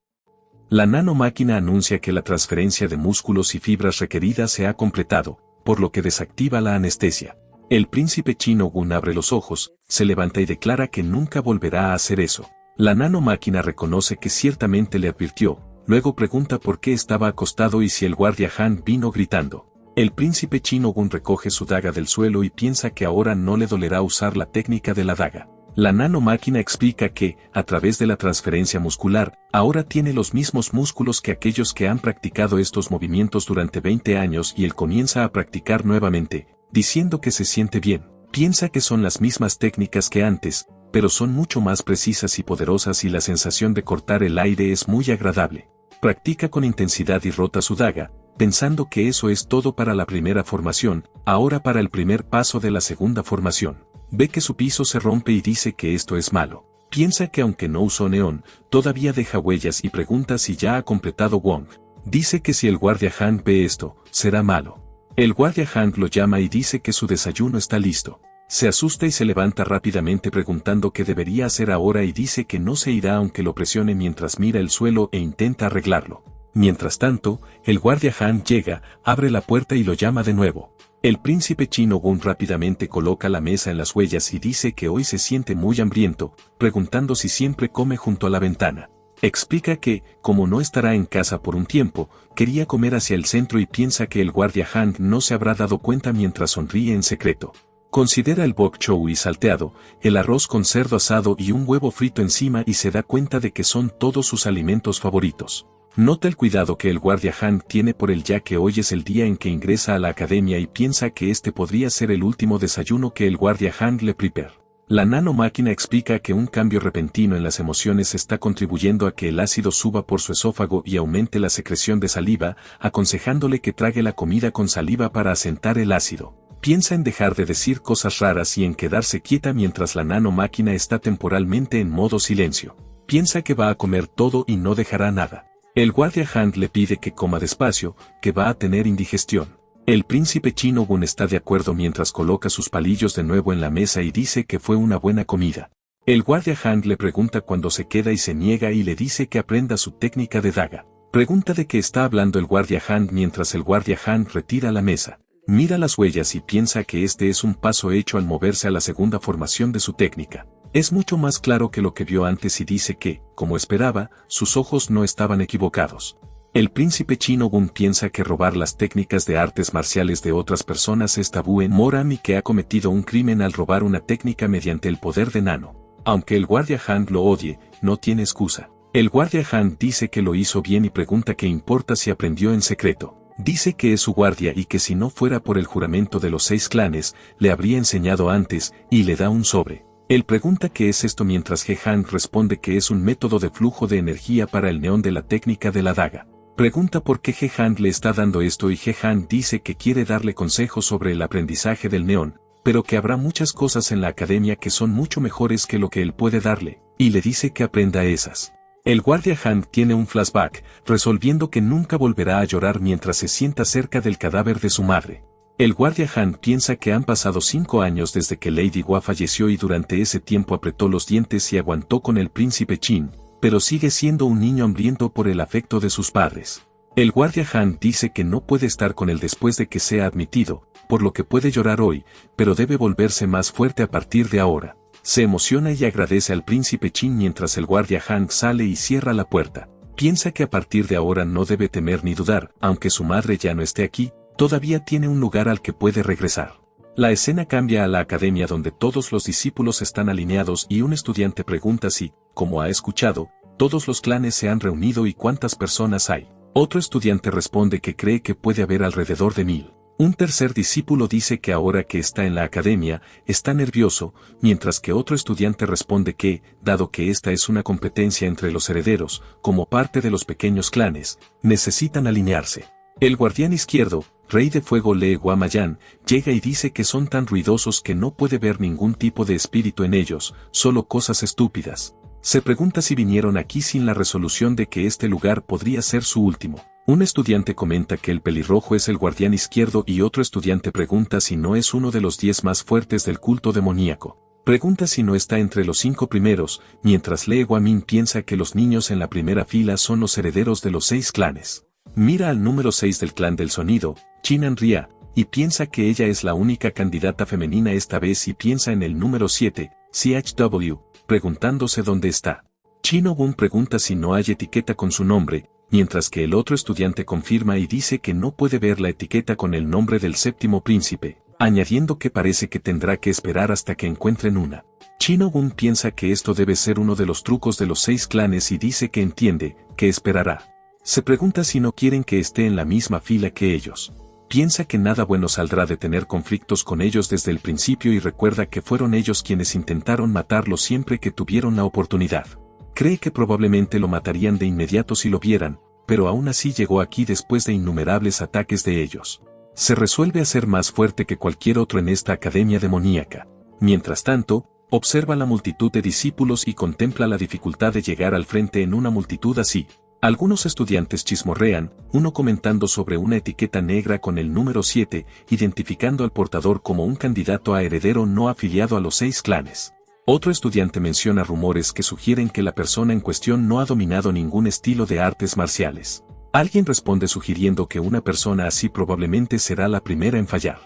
La nanomáquina anuncia que la transferencia de músculos y fibras requeridas se ha completado, por lo que desactiva la anestesia. El príncipe chino Gun abre los ojos, se levanta y declara que nunca volverá a hacer eso. La nanomáquina reconoce que ciertamente le advirtió, luego pregunta por qué estaba acostado y si el guardia Han vino gritando. El príncipe chino Gun recoge su daga del suelo y piensa que ahora no le dolerá usar la técnica de la daga. La nanomáquina explica que, a través de la transferencia muscular, ahora tiene los mismos músculos que aquellos que han practicado estos movimientos durante 20 años y él comienza a practicar nuevamente, diciendo que se siente bien. Piensa que son las mismas técnicas que antes, pero son mucho más precisas y poderosas y la sensación de cortar el aire es muy agradable. Practica con intensidad y rota su daga, pensando que eso es todo para la primera formación, ahora para el primer paso de la segunda formación. Ve que su piso se rompe y dice que esto es malo. Piensa que aunque no usó neón, todavía deja huellas y pregunta si ya ha completado Wong. Dice que si el guardia Han ve esto, será malo. El guardia Han lo llama y dice que su desayuno está listo. Se asusta y se levanta rápidamente preguntando qué debería hacer ahora y dice que no se irá aunque lo presione mientras mira el suelo e intenta arreglarlo. Mientras tanto, el guardia Han llega, abre la puerta y lo llama de nuevo. El príncipe chino Gun rápidamente coloca la mesa en las huellas y dice que hoy se siente muy hambriento, preguntando si siempre come junto a la ventana. Explica que, como no estará en casa por un tiempo, quería comer hacia el centro y piensa que el guardia Han no se habrá dado cuenta mientras sonríe en secreto. Considera el bok choy salteado, el arroz con cerdo asado y un huevo frito encima y se da cuenta de que son todos sus alimentos favoritos. Nota el cuidado que el guardia Han tiene por él ya que hoy es el día en que ingresa a la academia y piensa que este podría ser el último desayuno que el guardia Han le prepare. La nanomáquina explica que un cambio repentino en las emociones está contribuyendo a que el ácido suba por su esófago y aumente la secreción de saliva, aconsejándole que trague la comida con saliva para asentar el ácido. Piensa en dejar de decir cosas raras y en quedarse quieta mientras la nanomáquina está temporalmente en modo silencio. Piensa que va a comer todo y no dejará nada. El guardia Han le pide que coma despacio, que va a tener indigestión. El príncipe chino Gun está de acuerdo mientras coloca sus palillos de nuevo en la mesa y dice que fue una buena comida. El guardia Han le pregunta cuándo se queda y se niega y le dice que aprenda su técnica de daga. Pregunta de qué está hablando el guardia Han mientras el guardia Han retira la mesa. Mira las huellas y piensa que este es un paso hecho al moverse a la segunda formación de su técnica. Es mucho más claro que lo que vio antes y dice que, como esperaba, sus ojos no estaban equivocados. El príncipe chino Gun piensa que robar las técnicas de artes marciales de otras personas es tabú en Moram y que ha cometido un crimen al robar una técnica mediante el poder de Nano. Aunque el guardia Han lo odie, no tiene excusa. El guardia Han dice que lo hizo bien y pregunta qué importa si aprendió en secreto. Dice que es su guardia y que si no fuera por el juramento de los 6 clanes, le habría enseñado antes, y le da un sobre. Él pregunta qué es esto mientras He-Han responde que es un método de flujo de energía para el neón de la técnica de la daga. Pregunta por qué He-Han le está dando esto y He-Han dice que quiere darle consejos sobre el aprendizaje del neón, pero que habrá muchas cosas en la academia que son mucho mejores que lo que él puede darle, y le dice que aprenda esas. El guardia Han tiene un flashback, resolviendo que nunca volverá a llorar mientras se sienta cerca del cadáver de su madre. El guardia Han piensa que han pasado 5 años desde que Lady Hua falleció y durante ese tiempo apretó los dientes y aguantó con el príncipe Qin, pero sigue siendo un niño hambriento por el afecto de sus padres. El guardia Han dice que no puede estar con él después de que sea admitido, por lo que puede llorar hoy, pero debe volverse más fuerte a partir de ahora. Se emociona y agradece al príncipe Qin mientras el guardia Han sale y cierra la puerta. Piensa que a partir de ahora no debe temer ni dudar, aunque su madre ya no esté aquí, todavía tiene un lugar al que puede regresar. La escena cambia a la academia donde todos los discípulos están alineados y un estudiante pregunta si, como ha escuchado, todos los clanes se han reunido y cuántas personas hay. Otro estudiante responde que cree que puede haber alrededor de 1000. Un tercer discípulo dice que ahora que está en la academia, está nervioso, mientras que otro estudiante responde que, dado que esta es una competencia entre los herederos, como parte de los pequeños clanes, necesitan alinearse. El guardián izquierdo, Rey de Fuego Lee Guamayan, llega y dice que son tan ruidosos que no puede ver ningún tipo de espíritu en ellos, solo cosas estúpidas. Se pregunta si vinieron aquí sin la resolución de que este lugar podría ser su último. Un estudiante comenta que el pelirrojo es el guardián izquierdo y otro estudiante pregunta si no es uno de los 10 más fuertes del culto demoníaco. Pregunta si no está entre los 5 primeros, mientras Lee Guamin piensa que los niños en la primera fila son los herederos de los 6 clanes. Mira al número 6 del clan del sonido, Chinan Ria, y piensa que ella es la única candidata femenina esta vez y piensa en el número 7, CHW, preguntándose dónde está. Chino Gun pregunta si no hay etiqueta con su nombre, mientras que el otro estudiante confirma y dice que no puede ver la etiqueta con el nombre del séptimo príncipe, añadiendo que parece que tendrá que esperar hasta que encuentren una. Chino Gun piensa que esto debe ser uno de los trucos de los 6 clanes y dice que entiende, que esperará. Se pregunta si no quieren que esté en la misma fila que ellos. Piensa que nada bueno saldrá de tener conflictos con ellos desde el principio y recuerda que fueron ellos quienes intentaron matarlo siempre que tuvieron la oportunidad. Cree que probablemente lo matarían de inmediato si lo vieran, pero aún así llegó aquí después de innumerables ataques de ellos. Se resuelve a ser más fuerte que cualquier otro en esta academia demoníaca. Mientras tanto, observa la multitud de discípulos y contempla la dificultad de llegar al frente en una multitud así. Algunos estudiantes chismorrean, uno comentando sobre una etiqueta negra con el número 7, identificando al portador como un candidato a heredero no afiliado a los 6 clanes. Otro estudiante menciona rumores que sugieren que la persona en cuestión no ha dominado ningún estilo de artes marciales. Alguien responde sugiriendo que una persona así probablemente será la primera en fallar.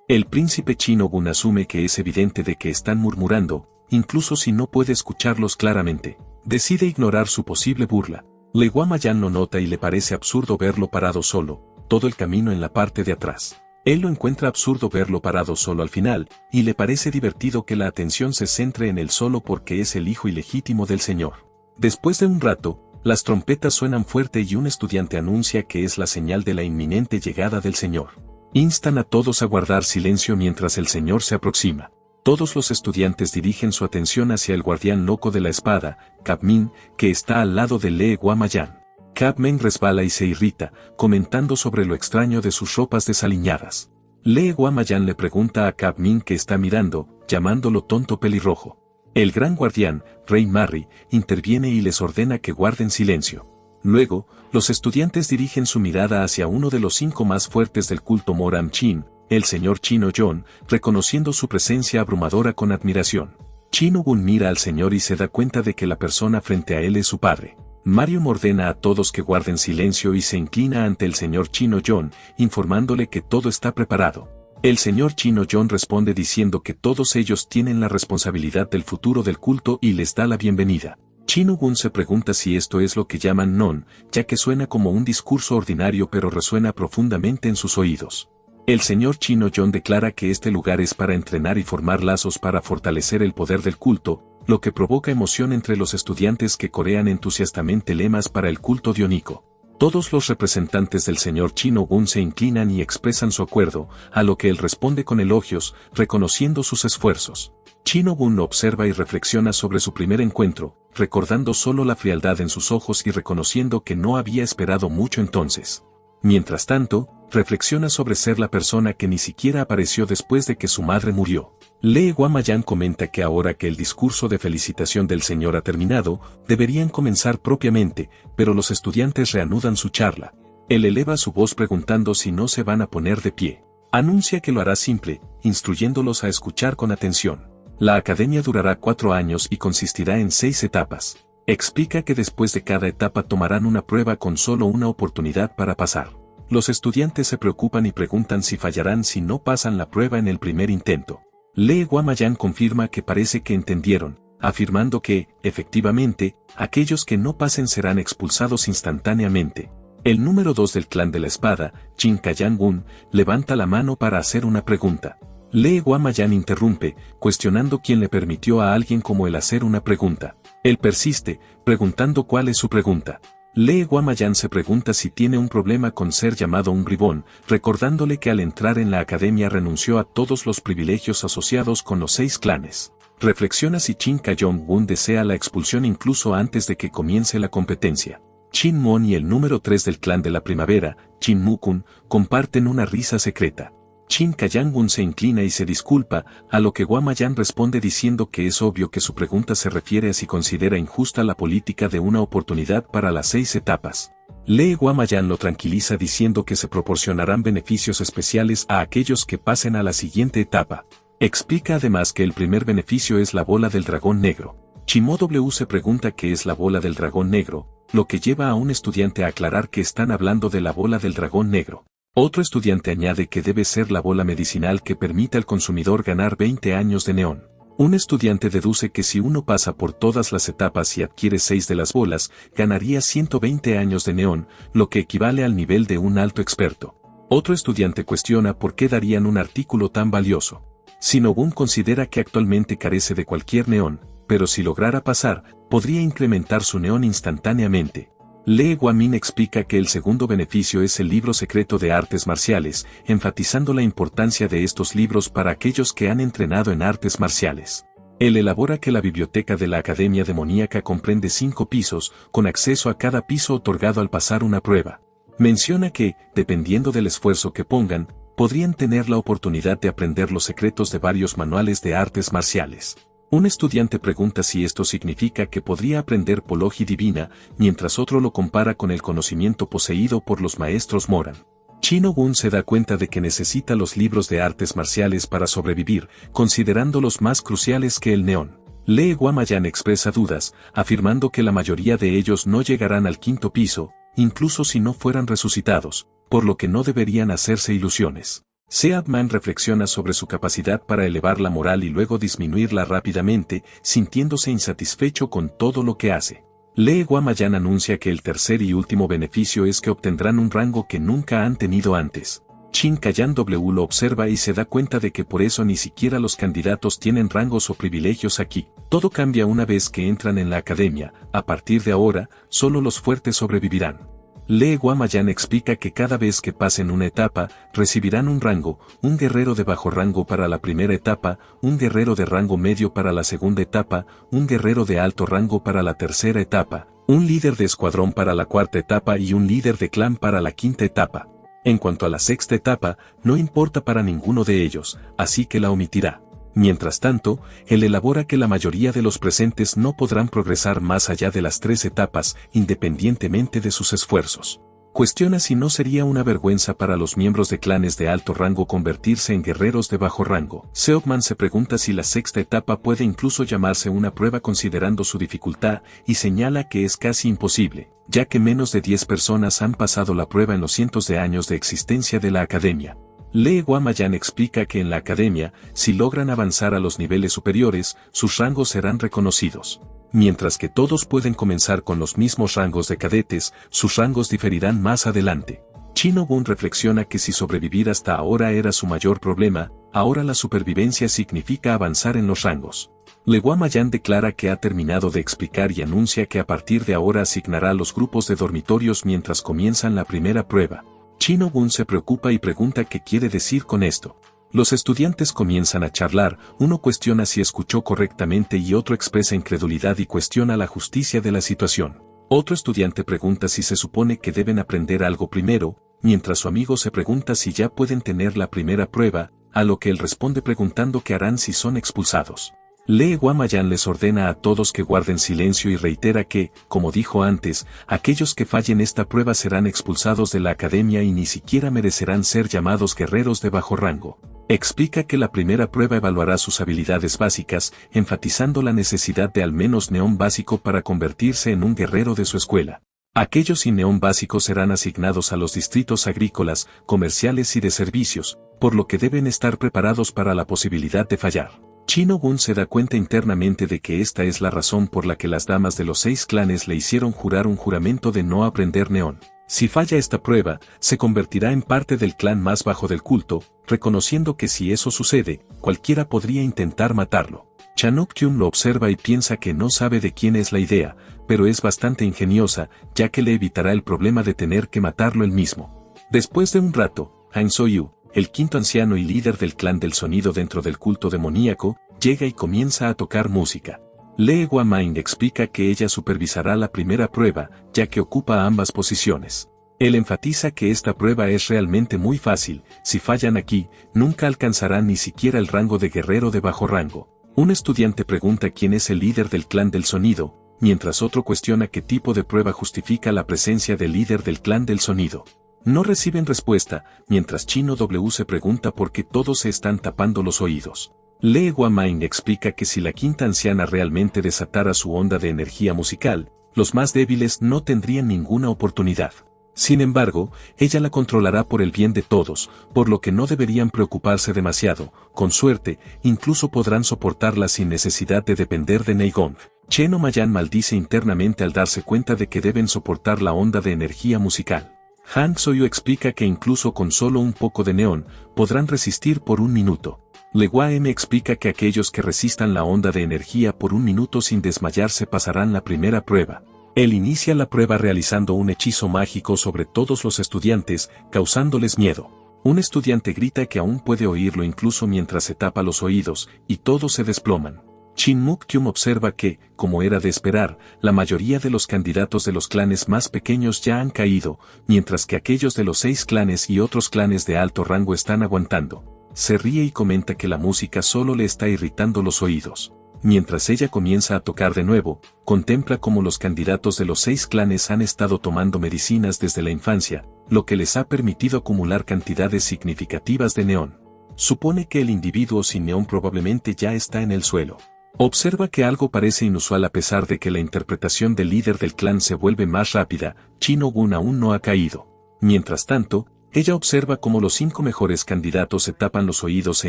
El príncipe chino Gun asume que es evidente de que están murmurando, incluso si no puede escucharlos claramente. Decide ignorar su posible burla. Lee Guamayan lo nota y le parece absurdo verlo parado solo, todo el camino en la parte de atrás. Él lo encuentra absurdo verlo parado solo al final, y le parece divertido que la atención se centre en él solo porque es el hijo ilegítimo del señor. Después de un rato, las trompetas suenan fuerte y un estudiante anuncia que es la señal de la inminente llegada del señor. Instan a todos a guardar silencio mientras el señor se aproxima. Todos los estudiantes dirigen su atención hacia el guardián loco de la espada, Cabmin, que está al lado de Lee Guamayan. Cabmin resbala y se irrita, comentando sobre lo extraño de sus ropas desaliñadas. Lee Guamayan le pregunta a Cap Min que está mirando, llamándolo tonto pelirrojo. El gran guardián, Rey Marry, interviene y les ordena que guarden silencio. Luego, los estudiantes dirigen su mirada hacia uno de los 5 más fuertes del culto Moram Chin, el señor Chino John, reconociendo su presencia abrumadora con admiración. Chino Gun mira al señor y se da cuenta de que la persona frente a él es su padre. Marion ordena a todos que guarden silencio y se inclina ante el señor Chino John, informándole que todo está preparado. El señor Chino John responde diciendo que todos ellos tienen la responsabilidad del futuro del culto y les da la bienvenida. Chino Gun se pregunta si esto es lo que llaman non, ya que suena como un discurso ordinario pero resuena profundamente en sus oídos. El señor Chino John declara que este lugar es para entrenar y formar lazos para fortalecer el poder del culto, lo que provoca emoción entre los estudiantes que corean entusiastamente lemas para el culto dionico. Todos los representantes del señor Chino Gun se inclinan y expresan su acuerdo, a lo que él responde con elogios, reconociendo sus esfuerzos. Chino Gun observa y reflexiona sobre su primer encuentro, recordando solo la frialdad en sus ojos y reconociendo que no había esperado mucho entonces. Mientras tanto, reflexiona sobre ser la persona que ni siquiera apareció después de que su madre murió. Lee Guamayan comenta que ahora que el discurso de felicitación del señor ha terminado, deberían comenzar propiamente, pero los estudiantes reanudan su charla. Él eleva su voz preguntando si no se van a poner de pie. Anuncia que lo hará simple, instruyéndolos a escuchar con atención. La academia durará 4 años y consistirá en 6 etapas. Explica que después de cada etapa tomarán una prueba con solo una oportunidad para pasar. Los estudiantes se preocupan y preguntan si fallarán si no pasan la prueba en el primer intento. Lee Guamayan confirma que parece que entendieron, afirmando que, efectivamente, aquellos que no pasen serán expulsados instantáneamente. El número 2 del clan de la espada, Chin Kayan-gun, levanta la mano para hacer una pregunta. Lee Guamayan interrumpe, cuestionando quién le permitió a alguien como él hacer una pregunta. Él persiste, preguntando cuál es su pregunta. Lee Guamayan se pregunta si tiene un problema con ser llamado un bribón, recordándole que al entrar en la academia renunció a todos los privilegios asociados con los 6 clanes. Reflexiona si Chin Kayon-gun desea la expulsión incluso antes de que comience la competencia. Chin Mon y el número 3 del clan de la primavera, Chin Mukun, comparten una risa secreta. Chin Kayan-gun se inclina y se disculpa, a lo que Guamayan responde diciendo que es obvio que su pregunta se refiere a si considera injusta la política de una oportunidad para las 6 etapas. Lee Guamayan lo tranquiliza diciendo que se proporcionarán beneficios especiales a aquellos que pasen a la siguiente etapa. Explica además que el primer beneficio es la bola del dragón negro. Chimo W se pregunta qué es la bola del dragón negro, lo que lleva a un estudiante a aclarar que están hablando de la bola del dragón negro. Otro estudiante añade que debe ser la bola medicinal que permite al consumidor ganar 20 años de neón. Un estudiante deduce que si uno pasa por todas las etapas y adquiere 6 de las bolas, ganaría 120 años de neón, lo que equivale al nivel de un alto experto. Otro estudiante cuestiona por qué darían un artículo tan valioso. Shinogun considera que actualmente carece de cualquier neón, pero si lograra pasar, podría incrementar su neón instantáneamente. Lee Guamin explica que el segundo beneficio es el libro secreto de artes marciales, enfatizando la importancia de estos libros para aquellos que han entrenado en artes marciales. Él elabora que la biblioteca de la Academia Demoníaca comprende 5 pisos, con acceso a cada piso otorgado al pasar una prueba. Menciona que, dependiendo del esfuerzo que pongan, podrían tener la oportunidad de aprender los secretos de varios manuales de artes marciales. Un estudiante pregunta si esto significa que podría aprender Pologi Divina, mientras otro lo compara con el conocimiento poseído por los maestros Moran. Shinogun se da cuenta de que necesita los libros de artes marciales para sobrevivir, considerándolos más cruciales que el neón. Lee Guamayan expresa dudas, afirmando que la mayoría de ellos no llegarán al 5.º piso, incluso si no fueran resucitados, por lo que no deberían hacerse ilusiones. Seadman reflexiona sobre su capacidad para elevar la moral y luego disminuirla rápidamente, sintiéndose insatisfecho con todo lo que hace. Lee Guamayan anuncia que el tercer y último beneficio es que obtendrán un rango que nunca han tenido antes. Chin Kayan W lo observa y se da cuenta de que por eso ni siquiera los candidatos tienen rangos o privilegios aquí. Todo cambia una vez que entran en la academia, a partir de ahora, solo los fuertes sobrevivirán. Lee Guamayan explica que cada vez que pasen una etapa, recibirán un rango, un guerrero de bajo rango para la primera etapa, un guerrero de rango medio para la segunda etapa, un guerrero de alto rango para la tercera etapa, un líder de escuadrón para la cuarta etapa y un líder de clan para la quinta etapa. En cuanto a la sexta etapa, no importa para ninguno de ellos, así que la omitirá. Mientras tanto, él elabora que la mayoría de los presentes no podrán progresar más allá de las 3 etapas, independientemente de sus esfuerzos. Cuestiona si no sería una vergüenza para los miembros de clanes de alto rango convertirse en guerreros de bajo rango. Seopman se pregunta si la sexta etapa puede incluso llamarse una prueba considerando su dificultad, y señala que es casi imposible, ya que menos de 10 personas han pasado la prueba en los cientos de años de existencia de la academia. Lee Guamayan explica que en la academia, si logran avanzar a los niveles superiores, sus rangos serán reconocidos. Mientras que todos pueden comenzar con los mismos rangos de cadetes, sus rangos diferirán más adelante. Chino Gun reflexiona que si sobrevivir hasta ahora era su mayor problema, ahora la supervivencia significa avanzar en los rangos. Lee Guamayan declara que ha terminado de explicar y anuncia que a partir de ahora asignará los grupos de dormitorios mientras comienzan la primera prueba. Chino Gun se preocupa y pregunta qué quiere decir con esto. Los estudiantes comienzan a charlar, uno cuestiona si escuchó correctamente y otro expresa incredulidad y cuestiona la justicia de la situación. Otro estudiante pregunta si se supone que deben aprender algo primero, mientras su amigo se pregunta si ya pueden tener la primera prueba, a lo que él responde preguntando qué harán si son expulsados. Lee Guamayan les ordena a todos que guarden silencio y reitera que, como dijo antes, aquellos que fallen esta prueba serán expulsados de la academia y ni siquiera merecerán ser llamados guerreros de bajo rango. Explica que la primera prueba evaluará sus habilidades básicas, enfatizando la necesidad de al menos neón básico para convertirse en un guerrero de su escuela. Aquellos sin neón básico serán asignados a los distritos agrícolas, comerciales y de servicios, por lo que deben estar preparados para la posibilidad de fallar. Chino Gun se da cuenta internamente de que esta es la razón por la que las damas de los 6 clanes le hicieron jurar un juramento de no aprender neón. Si falla esta prueba, se convertirá en parte del clan más bajo del culto, reconociendo que si eso sucede, cualquiera podría intentar matarlo. Chanuktium lo observa y piensa que no sabe de quién es la idea, pero es bastante ingeniosa, ya que le evitará el problema de tener que matarlo él mismo. Después de un rato, Han Soyu, el quinto anciano y líder del clan del sonido dentro del culto demoníaco, llega y comienza a tocar música. Lee Guamain explica que ella supervisará la primera prueba, ya que ocupa ambas posiciones. Él enfatiza que esta prueba es realmente muy fácil, si fallan aquí, nunca alcanzarán ni siquiera el rango de guerrero de bajo rango. Un estudiante pregunta quién es el líder del clan del sonido, mientras otro cuestiona qué tipo de prueba justifica la presencia del líder del clan del sonido. No reciben respuesta, mientras Chino W se pregunta por qué todos se están tapando los oídos. Lee Guamain explica que si la quinta anciana realmente desatara su onda de energía musical, los más débiles no tendrían ninguna oportunidad. Sin embargo, ella la controlará por el bien de todos, por lo que no deberían preocuparse demasiado, con suerte, incluso podrán soportarla sin necesidad de depender de Neigong. Cheno Mayan maldice internamente al darse cuenta de que deben soportar la onda de energía musical. Han Soyu explica que incluso con solo un poco de neón, podrán resistir por un minuto. Lee Guamain explica que aquellos que resistan la onda de energía por un minuto sin desmayarse pasarán la primera prueba. Él inicia la prueba realizando un hechizo mágico sobre todos los estudiantes, causándoles miedo. Un estudiante grita que aún puede oírlo incluso mientras se tapa los oídos, y todos se desploman. Chinmuktium observa que, como era de esperar, la mayoría de los candidatos de los clanes más pequeños ya han caído, mientras que aquellos de los 6 clanes y otros clanes de alto rango están aguantando. Se ríe y comenta que la música solo le está irritando los oídos. Mientras ella comienza a tocar de nuevo, contempla cómo los candidatos de los 6 clanes han estado tomando medicinas desde la infancia, lo que les ha permitido acumular cantidades significativas de neón. Supone que el individuo sin neón probablemente ya está en el suelo. Observa que algo parece inusual a pesar de que la interpretación del líder del clan se vuelve más rápida, Chino Gun aún no ha caído. Mientras tanto, ella observa cómo los 5 mejores candidatos se tapan los oídos e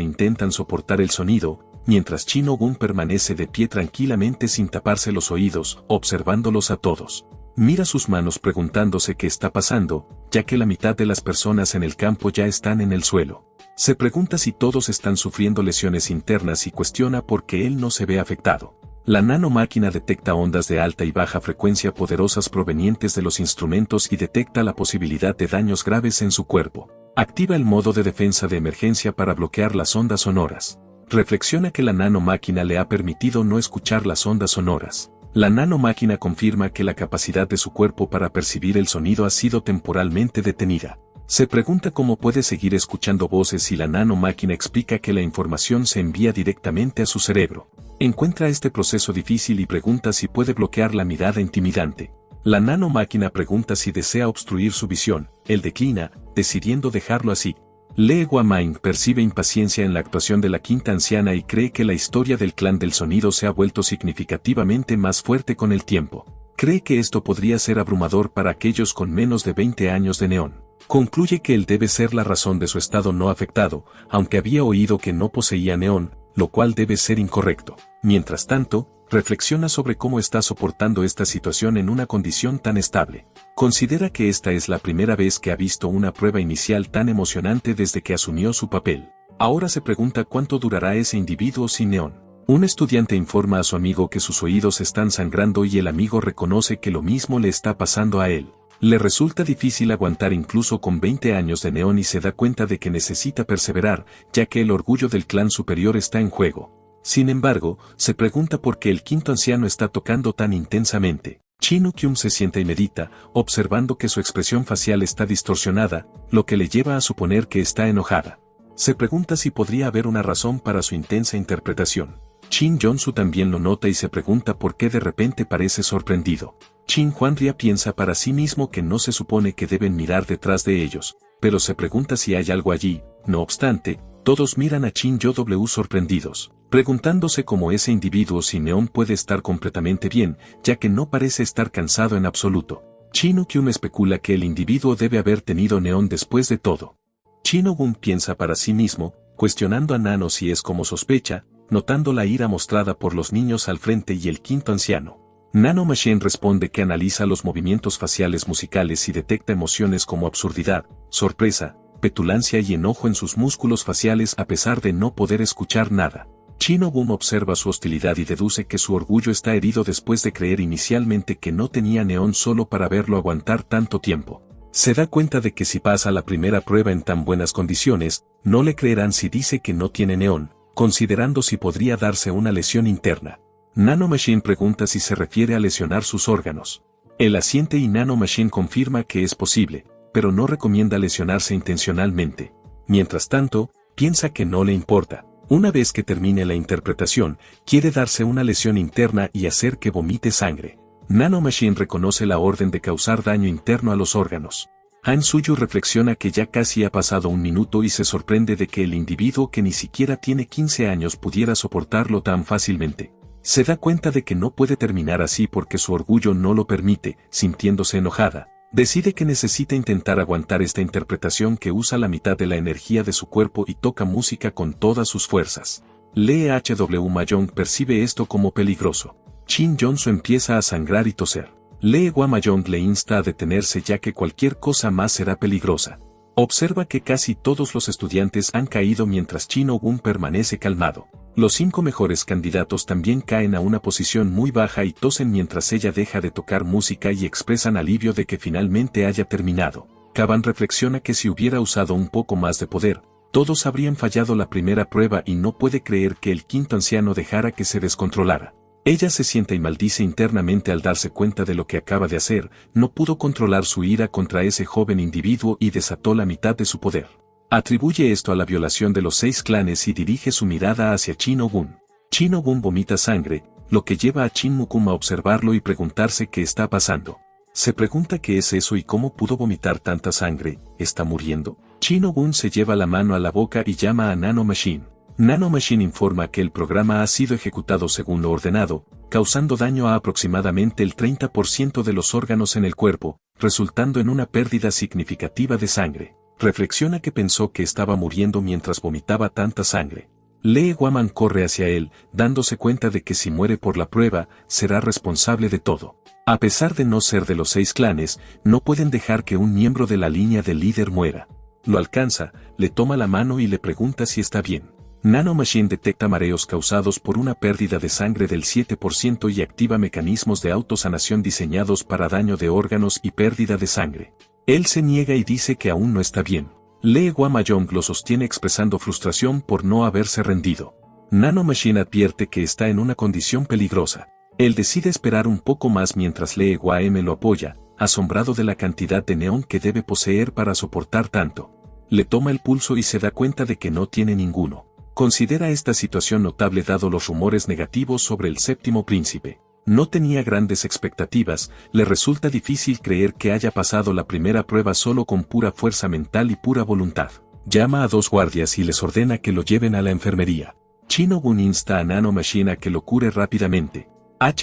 intentan soportar el sonido, mientras Chino Gun permanece de pie tranquilamente sin taparse los oídos, observándolos a todos. Mira sus manos preguntándose qué está pasando, ya que la mitad de las personas en el campo ya están en el suelo. Se pregunta si todos están sufriendo lesiones internas y cuestiona por qué él no se ve afectado. La nanomáquina detecta ondas de alta y baja frecuencia poderosas provenientes de los instrumentos y detecta la posibilidad de daños graves en su cuerpo. Activa el modo de defensa de emergencia para bloquear las ondas sonoras. Reflexiona que la nanomáquina le ha permitido no escuchar las ondas sonoras. La nanomáquina confirma que la capacidad de su cuerpo para percibir el sonido ha sido temporalmente detenida. Se pregunta cómo puede seguir escuchando voces si la nanomáquina explica que la información se envía directamente a su cerebro. Encuentra este proceso difícil y pregunta si puede bloquear la mirada intimidante. La nanomáquina pregunta si desea obstruir su visión, él declina, decidiendo dejarlo así. Lee Guaming percibe impaciencia en la actuación de la quinta anciana y cree que la historia del clan del sonido se ha vuelto significativamente más fuerte con el tiempo. Cree que esto podría ser abrumador para aquellos con menos de 20 años de neón. Concluye que él debe ser la razón de su estado no afectado, aunque había oído que no poseía neón, lo cual debe ser incorrecto. Mientras tanto, reflexiona sobre cómo está soportando esta situación en una condición tan estable. Considera que esta es la primera vez que ha visto una prueba inicial tan emocionante desde que asumió su papel. Ahora se pregunta cuánto durará ese individuo sin neón. Un estudiante informa a su amigo que sus oídos están sangrando y el amigo reconoce que lo mismo le está pasando a él. Le resulta difícil aguantar incluso con 20 años de neón y se da cuenta de que necesita perseverar, ya que el orgullo del clan superior está en juego. Sin embargo, se pregunta por qué el quinto anciano está tocando tan intensamente. Chino-kyun se sienta y medita, observando que su expresión facial está distorsionada, lo que le lleva a suponer que está enojada. Se pregunta si podría haber una razón para su intensa interpretación. Shin Jong-su también lo nota y se pregunta por qué de repente parece sorprendido. Shin Hwan-ria piensa para sí mismo que no se supone que deben mirar detrás de ellos, pero se pregunta si hay algo allí. No obstante, todos miran a Shin Yo-W sorprendidos, preguntándose cómo ese individuo sin neón puede estar completamente bien, ya que no parece estar cansado en absoluto. Chino-kyun especula que el individuo debe haber tenido neón después de todo. Chino-gun piensa para sí mismo, cuestionando a Nano si es como sospecha, notando la ira mostrada por los niños al frente y el quinto anciano. Nano Machine responde que analiza los movimientos faciales musicales y detecta emociones como absurdidad, sorpresa, petulancia y enojo en sus músculos faciales a pesar de no poder escuchar nada. Chino-gun observa su hostilidad y deduce que su orgullo está herido después de creer inicialmente que no tenía neón solo para verlo aguantar tanto tiempo. Se da cuenta de que si pasa la primera prueba en tan buenas condiciones, no le creerán si dice que no tiene neón, considerando si podría darse una lesión interna. Nano Machine pregunta si se refiere a lesionar sus órganos. Él asiente y Nano Machine confirma que es posible, pero no recomienda lesionarse intencionalmente. Mientras tanto, piensa que no le importa. Una vez que termine la interpretación, quiere darse una lesión interna y hacer que vomite sangre. Nano Machine reconoce la orden de causar daño interno a los órganos. Han Suyu reflexiona que ya casi ha pasado un minuto y se sorprende de que el individuo que ni siquiera tiene 15 años pudiera soportarlo tan fácilmente. Se da cuenta de que no puede terminar así porque su orgullo no lo permite, sintiéndose enojada. Decide que necesita intentar aguantar esta interpretación que usa la mitad de la energía de su cuerpo y toca música con todas sus fuerzas. Lee H.W. Mayong percibe esto como peligroso. Shin Jong-su empieza a sangrar y toser. Lee Hwa Mayong le insta a detenerse ya que cualquier cosa más será peligrosa. Observa que casi todos los estudiantes han caído mientras Chino-gun permanece calmado. Los 5 mejores candidatos también caen a una posición muy baja y tosen mientras ella deja de tocar música y expresan alivio de que finalmente haya terminado. Kaban reflexiona que si hubiera usado un poco más de poder, todos habrían fallado la primera prueba y no puede creer que el quinto anciano dejara que se descontrolara. Ella se sienta y maldice internamente al darse cuenta de lo que acaba de hacer, no pudo controlar su ira contra ese joven individuo y desató la mitad de su poder. Atribuye esto a la violación de los 6 clanes y dirige su mirada hacia Chino-gun. Chino-gun vomita sangre, lo que lleva a Chin-mukun a observarlo y preguntarse qué está pasando. Se pregunta qué es eso y cómo pudo vomitar tanta sangre. ¿Está muriendo? Chino-gun se lleva la mano a la boca y llama a Nano Machine. Nano Machine informa que el programa ha sido ejecutado según lo ordenado, causando daño a aproximadamente el 30% de los órganos en el cuerpo, resultando en una pérdida significativa de sangre. Reflexiona que pensó que estaba muriendo mientras vomitaba tanta sangre. Lee Guaman corre hacia él, dándose cuenta de que si muere por la prueba, será responsable de todo. A pesar de no ser de los 6 clanes, no pueden dejar que un miembro de la línea del líder muera. Lo alcanza, le toma la mano y le pregunta si está bien. Nano Machine detecta mareos causados por una pérdida de sangre del 7% y activa mecanismos de autosanación diseñados para daño de órganos y pérdida de sangre. Él se niega y dice que aún no está bien. Lee Hwa Mayong lo sostiene expresando frustración por no haberse rendido. Nano Machine advierte que está en una condición peligrosa. Él decide esperar un poco más mientras Lee Hwa M lo apoya, asombrado de la cantidad de neón que debe poseer para soportar tanto. Le toma el pulso y se da cuenta de que no tiene ninguno. Considera esta situación notable dado los rumores negativos sobre el séptimo príncipe. No tenía grandes expectativas, le resulta difícil creer que haya pasado la primera prueba solo con pura fuerza mental y pura voluntad. Llama a 2 guardias y les ordena que lo lleven a la enfermería. Chino-gun insta a Nano Machine a que lo cure rápidamente.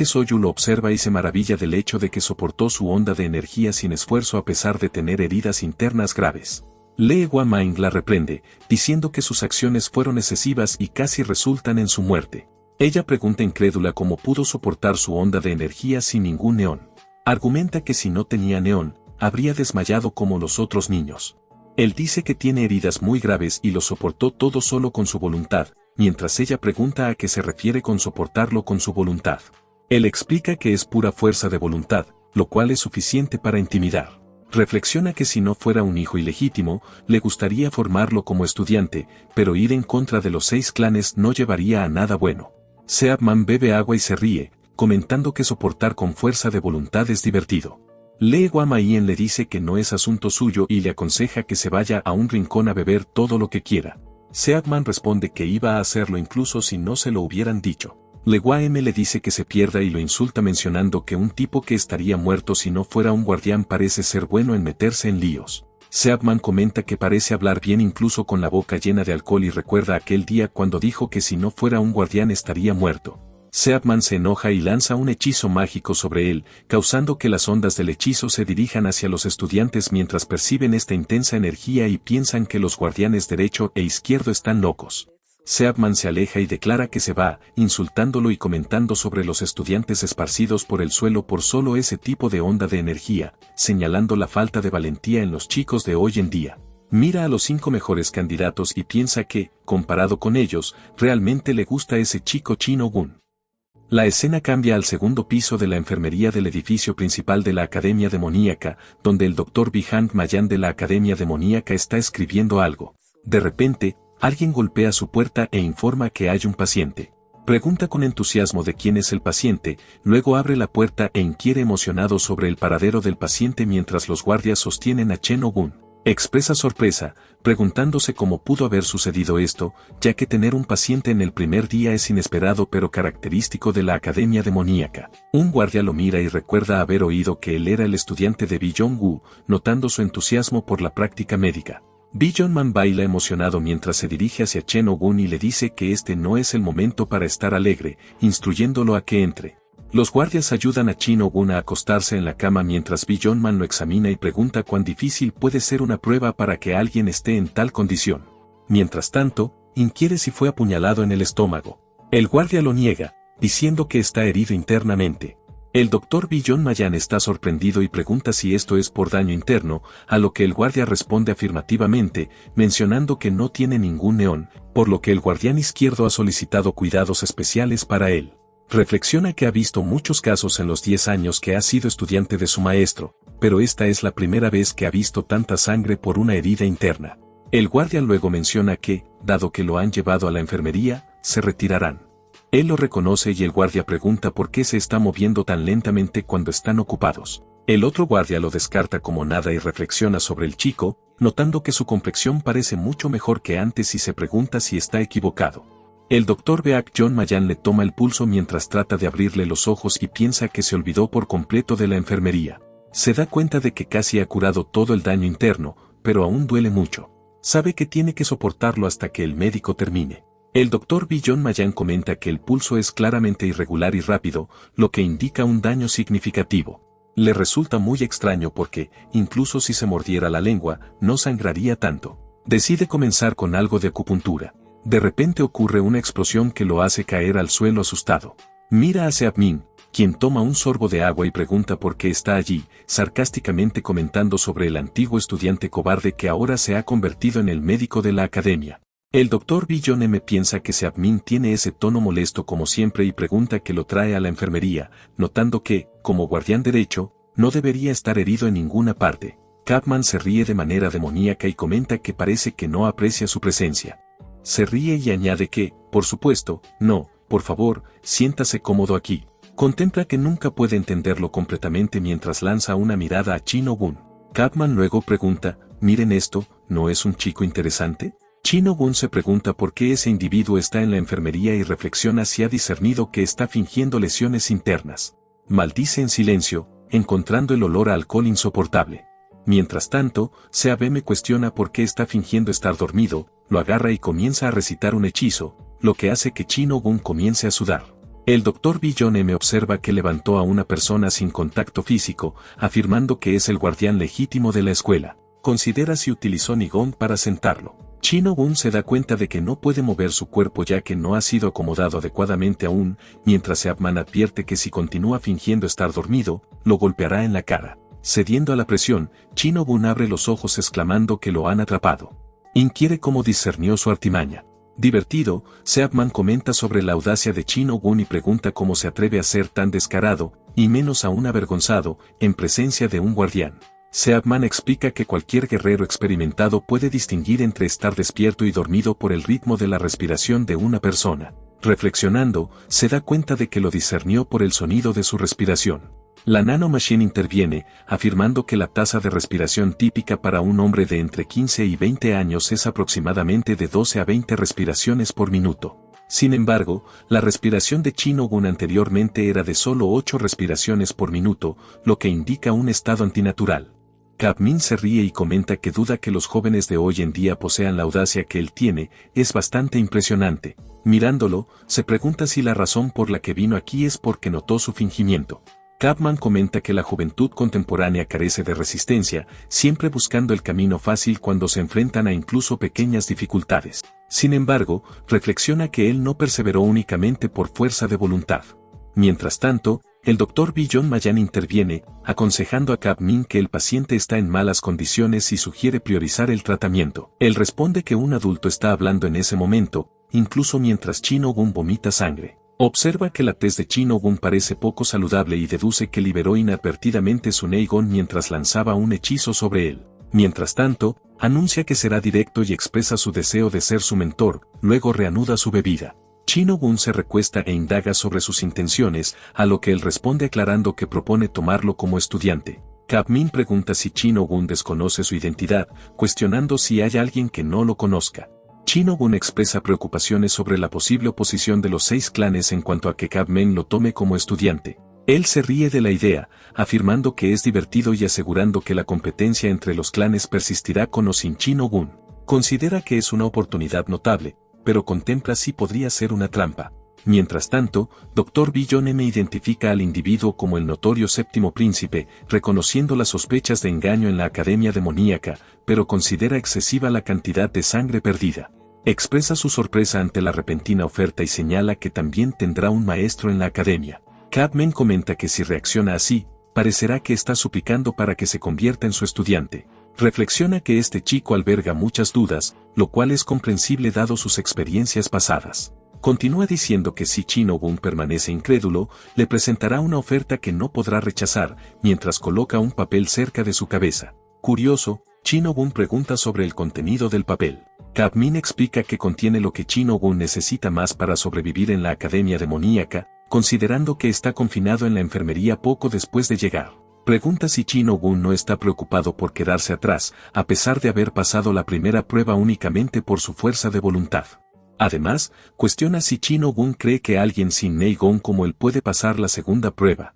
Soyu lo observa y se maravilla del hecho de que soportó su onda de energía sin esfuerzo a pesar de tener heridas internas graves. Lee Wang la reprende, diciendo que sus acciones fueron excesivas y casi resultan en su muerte. Ella pregunta incrédula cómo pudo soportar su onda de energía sin ningún neón. Argumenta que si no tenía neón, habría desmayado como los otros niños. Él dice que tiene heridas muy graves y lo soportó todo solo con su voluntad, mientras ella pregunta a qué se refiere con soportarlo con su voluntad. Él explica que es pura fuerza de voluntad, lo cual es suficiente para intimidar. Reflexiona que si no fuera un hijo ilegítimo, le gustaría formarlo como estudiante, pero ir en contra de los 6 clanes no llevaría a nada bueno. Seabman bebe agua y se ríe, comentando que soportar con fuerza de voluntad es divertido. Lee Guamaien le dice que no es asunto suyo y le aconseja que se vaya a un rincón a beber todo lo que quiera. Seabman responde que iba a hacerlo incluso si no se lo hubieran dicho. Leguaem le dice que se pierda y lo insulta mencionando que un tipo que estaría muerto si no fuera un guardián parece ser bueno en meterse en líos. Seabman comenta que parece hablar bien incluso con la boca llena de alcohol y recuerda aquel día cuando dijo que si no fuera un guardián estaría muerto. Seabman se enoja y lanza un hechizo mágico sobre él, causando que las ondas del hechizo se dirijan hacia los estudiantes mientras perciben esta intensa energía y piensan que los guardianes derecho e izquierdo están locos. Seabman se aleja y declara que se va, insultándolo y comentando sobre los estudiantes esparcidos por el suelo por solo ese tipo de onda de energía, señalando la falta de valentía en los chicos de hoy en día. Mira a los 5 mejores candidatos y piensa que, comparado con ellos, realmente le gusta ese chico Chino-gun. La escena cambia al segundo piso de la enfermería del edificio principal de la Academia Demoníaca, donde el Dr. Bihang Mayan de la Academia Demoníaca está escribiendo algo. De repente, alguien golpea su puerta e informa que hay un paciente. Pregunta con entusiasmo de quién es el paciente, luego abre la puerta e inquiere emocionado sobre el paradero del paciente mientras los guardias sostienen a Chen-Oh-gun. Expresa sorpresa, preguntándose cómo pudo haber sucedido esto, ya que tener un paciente en el primer día es inesperado pero característico de la Academia Demoníaca. Un guardia lo mira y recuerda haber oído que él era el estudiante de Bi Jong-woo, notando su entusiasmo por la práctica médica. Bi Jong-man baila emocionado mientras se dirige hacia Chen-Oh-gun y le dice que este no es el momento para estar alegre, instruyéndolo a que entre. Los guardias ayudan a Chen-Oh-gun a acostarse en la cama mientras Bi Jong-man lo examina y pregunta cuán difícil puede ser una prueba para que alguien esté en tal condición. Mientras tanto, inquiere si fue apuñalado en el estómago. El guardia lo niega, diciendo que está herido internamente. El Dr. Bi Jong-mayan está sorprendido y pregunta si esto es por daño interno, a lo que el guardia responde afirmativamente, mencionando que no tiene ningún neón, por lo que el guardián izquierdo ha solicitado cuidados especiales para él. Reflexiona que ha visto muchos casos en los 10 años que ha sido estudiante de su maestro, pero esta es la primera vez que ha visto tanta sangre por una herida interna. El guardia luego menciona que, dado que lo han llevado a la enfermería, se retirarán. Él lo reconoce y el guardia pregunta por qué se está moviendo tan lentamente cuando están ocupados. El otro guardia lo descarta como nada y reflexiona sobre el chico, notando que su complexión parece mucho mejor que antes y se pregunta si está equivocado. El Dr. Beak John Mayan le toma el pulso mientras trata de abrirle los ojos y piensa que se olvidó por completo de la enfermería. Se da cuenta de que casi ha curado todo el daño interno, pero aún duele mucho. Sabe que tiene que soportarlo hasta que el médico termine. El Dr. Bi Jong-mayan comenta que el pulso es claramente irregular y rápido, lo que indica un daño significativo. Le resulta muy extraño porque, incluso si se mordiera la lengua, no sangraría tanto. Decide comenzar con algo de acupuntura. De repente ocurre una explosión que lo hace caer al suelo asustado. Mira a Seabmin, quien toma un sorbo de agua y pregunta por qué está allí, sarcásticamente comentando sobre el antiguo estudiante cobarde que ahora se ha convertido en el médico de la academia. El Dr. Bi Jong-me piensa que Seabmin tiene ese tono molesto como siempre y pregunta que lo trae a la enfermería, notando que, como guardián derecho, no debería estar herido en ninguna parte. Capman se ríe de manera demoníaca y comenta que parece que no aprecia su presencia. Se ríe y añade que, por supuesto, no, por favor, siéntase cómodo aquí. Contempla que nunca puede entenderlo completamente mientras lanza una mirada a Chino-gun. Capman luego pregunta, miren esto, ¿no es un chico interesante? Chino-gun se pregunta por qué ese individuo está en la enfermería y reflexiona si ha discernido que está fingiendo lesiones internas. Maldice en silencio, encontrando el olor a alcohol insoportable. Mientras tanto, Seabeme cuestiona por qué está fingiendo estar dormido, lo agarra y comienza a recitar un hechizo, lo que hace que Chino-gun comience a sudar. El Dr. Billon M observa que levantó a una persona sin contacto físico, afirmando que es el guardián legítimo de la escuela. Considera si utilizó Nigón para sentarlo. Chino-gun se da cuenta de que no puede mover su cuerpo ya que no ha sido acomodado adecuadamente aún, mientras Seabman advierte que si continúa fingiendo estar dormido, lo golpeará en la cara. Cediendo a la presión, Chino-gun abre los ojos exclamando que lo han atrapado. Inquiere cómo discernió su artimaña. Divertido, Seabman comenta sobre la audacia de Chino-gun y pregunta cómo se atreve a ser tan descarado, y menos aún avergonzado, en presencia de un guardián. Seabman explica que cualquier guerrero experimentado puede distinguir entre estar despierto y dormido por el ritmo de la respiración de una persona. Reflexionando, se da cuenta de que lo discernió por el sonido de su respiración. La nanomachine interviene, afirmando que la tasa de respiración típica para un hombre de entre 15 y 20 años es aproximadamente de 12 a 20 respiraciones por minuto. Sin embargo, la respiración de Chino-gun anteriormente era de solo 8 respiraciones por minuto, lo que indica un estado antinatural. Capmin se ríe y comenta que duda que los jóvenes de hoy en día posean la audacia que él tiene, es bastante impresionante. Mirándolo, se pregunta si la razón por la que vino aquí es porque notó su fingimiento. Capman comenta que la juventud contemporánea carece de resistencia, siempre buscando el camino fácil cuando se enfrentan a incluso pequeñas dificultades. Sin embargo, reflexiona que él no perseveró únicamente por fuerza de voluntad. Mientras tanto, el Dr. Billon Mayan interviene, aconsejando a Capmin que el paciente está en malas condiciones y sugiere priorizar el tratamiento. Él responde que un adulto está hablando en ese momento, incluso mientras Chino-gun vomita sangre. Observa que la tez de Chino-gun parece poco saludable y deduce que liberó inadvertidamente su Neigon mientras lanzaba un hechizo sobre él. Mientras tanto, anuncia que será directo y expresa su deseo de ser su mentor, luego reanuda su bebida. Chino-gun se recuesta e indaga sobre sus intenciones, a lo que él responde aclarando que propone tomarlo como estudiante. Capmin pregunta si Chino-gun desconoce su identidad, cuestionando si hay alguien que no lo conozca. Chino-gun expresa preocupaciones sobre la posible oposición de los 6 clanes en cuanto a que Capmin lo tome como estudiante. Él se ríe de la idea, afirmando que es divertido y asegurando que la competencia entre los clanes persistirá con o sin Chino-gun. Considera que es una oportunidad notable, pero contempla si podría ser una trampa. Mientras tanto, Dr. Billon M identifica al individuo como el notorio séptimo príncipe, reconociendo las sospechas de engaño en la Academia Demoníaca, pero considera excesiva la cantidad de sangre perdida. Expresa su sorpresa ante la repentina oferta y señala que también tendrá un maestro en la academia. Capman comenta que si reacciona así, parecerá que está suplicando para que se convierta en su estudiante. Reflexiona que este chico alberga muchas dudas, lo cual es comprensible dado sus experiencias pasadas. Continúa diciendo que si Chino-gun permanece incrédulo, le presentará una oferta que no podrá rechazar, mientras coloca un papel cerca de su cabeza. Curioso, Chino-gun pregunta sobre el contenido del papel. Capmin explica que contiene lo que Chino-gun necesita más para sobrevivir en la Academia Demoníaca, considerando que está confinado en la enfermería poco después de llegar. Pregunta si Chino-gun no está preocupado por quedarse atrás, a pesar de haber pasado la primera prueba únicamente por su fuerza de voluntad. Además, cuestiona si Chino-gun cree que alguien sin Neigon como él puede pasar la segunda prueba.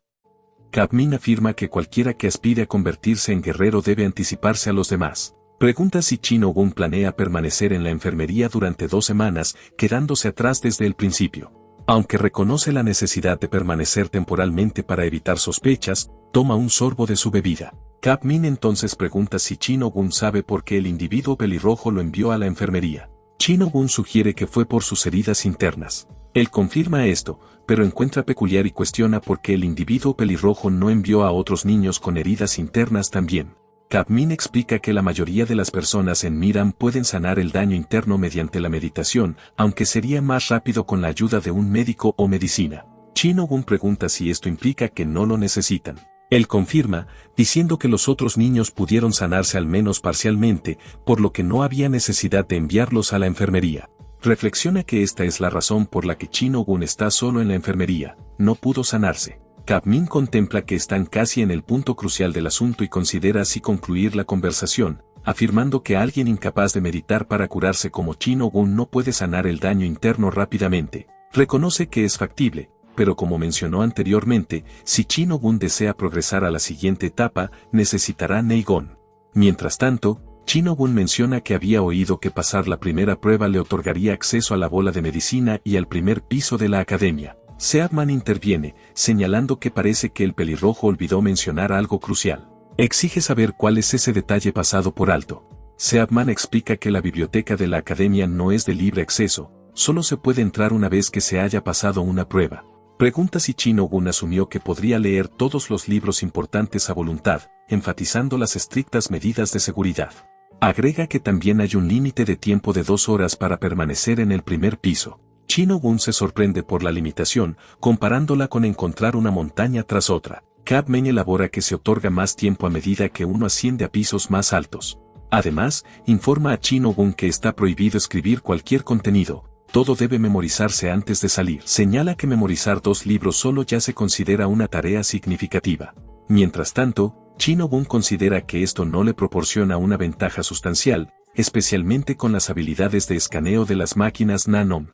Capmin afirma que cualquiera que aspire a convertirse en guerrero debe anticiparse a los demás. Pregunta si Chino-gun planea permanecer en la enfermería durante 2 semanas, quedándose atrás desde el principio. Aunque reconoce la necesidad de permanecer temporalmente para evitar sospechas, toma un sorbo de su bebida. Capmin entonces pregunta si Chino-gun sabe por qué el individuo pelirrojo lo envió a la enfermería. Chino-gun sugiere que fue por sus heridas internas. Él confirma esto, pero encuentra peculiar y cuestiona por qué el individuo pelirrojo no envió a otros niños con heridas internas también. Capmin explica que la mayoría de las personas en Miram pueden sanar el daño interno mediante la meditación, aunque sería más rápido con la ayuda de un médico o medicina. Chino-gun pregunta si esto implica que no lo necesitan. Él confirma, diciendo que los otros niños pudieron sanarse al menos parcialmente, por lo que no había necesidad de enviarlos a la enfermería. Reflexiona que esta es la razón por la que Chino-gun está solo en la enfermería. no pudo sanarse. Kabmin contempla que están casi en el punto crucial del asunto y considera así concluir la conversación, afirmando que alguien incapaz de meditar para curarse como Chin-Ogun no puede sanar el daño interno rápidamente. Reconoce que es factible, pero como mencionó anteriormente, si Chin-Ogun desea progresar a la siguiente etapa, necesitará Neigon. Mientras tanto, Chin-Ogun menciona que había oído que pasar la primera prueba le otorgaría acceso a la bola de medicina y al primer piso de la academia. Seabman interviene, señalando que parece que el pelirrojo olvidó mencionar algo crucial. Exige saber cuál es ese detalle pasado por alto. Seabman explica que la biblioteca de la academia no es de libre acceso, solo se puede entrar una vez que se haya pasado una prueba. Pregunta si Chin-Ogun asumió que podría leer todos los libros importantes a voluntad, enfatizando las estrictas medidas de seguridad. Agrega que también hay un límite de tiempo de 2 horas para permanecer en el primer piso. Chin-Ogun se sorprende por la limitación, comparándola con encontrar una montaña tras otra. Kabmin elabora que se otorga más tiempo a medida que uno asciende a pisos más altos. Además, informa a Chin-Ogun que está prohibido escribir cualquier contenido, todo debe memorizarse antes de salir. Señala que memorizar 2 libros solo ya se considera una tarea significativa. Mientras tanto, Chin-Ogun considera que esto no le proporciona una ventaja sustancial, especialmente con las habilidades de escaneo de las máquinas Nanom.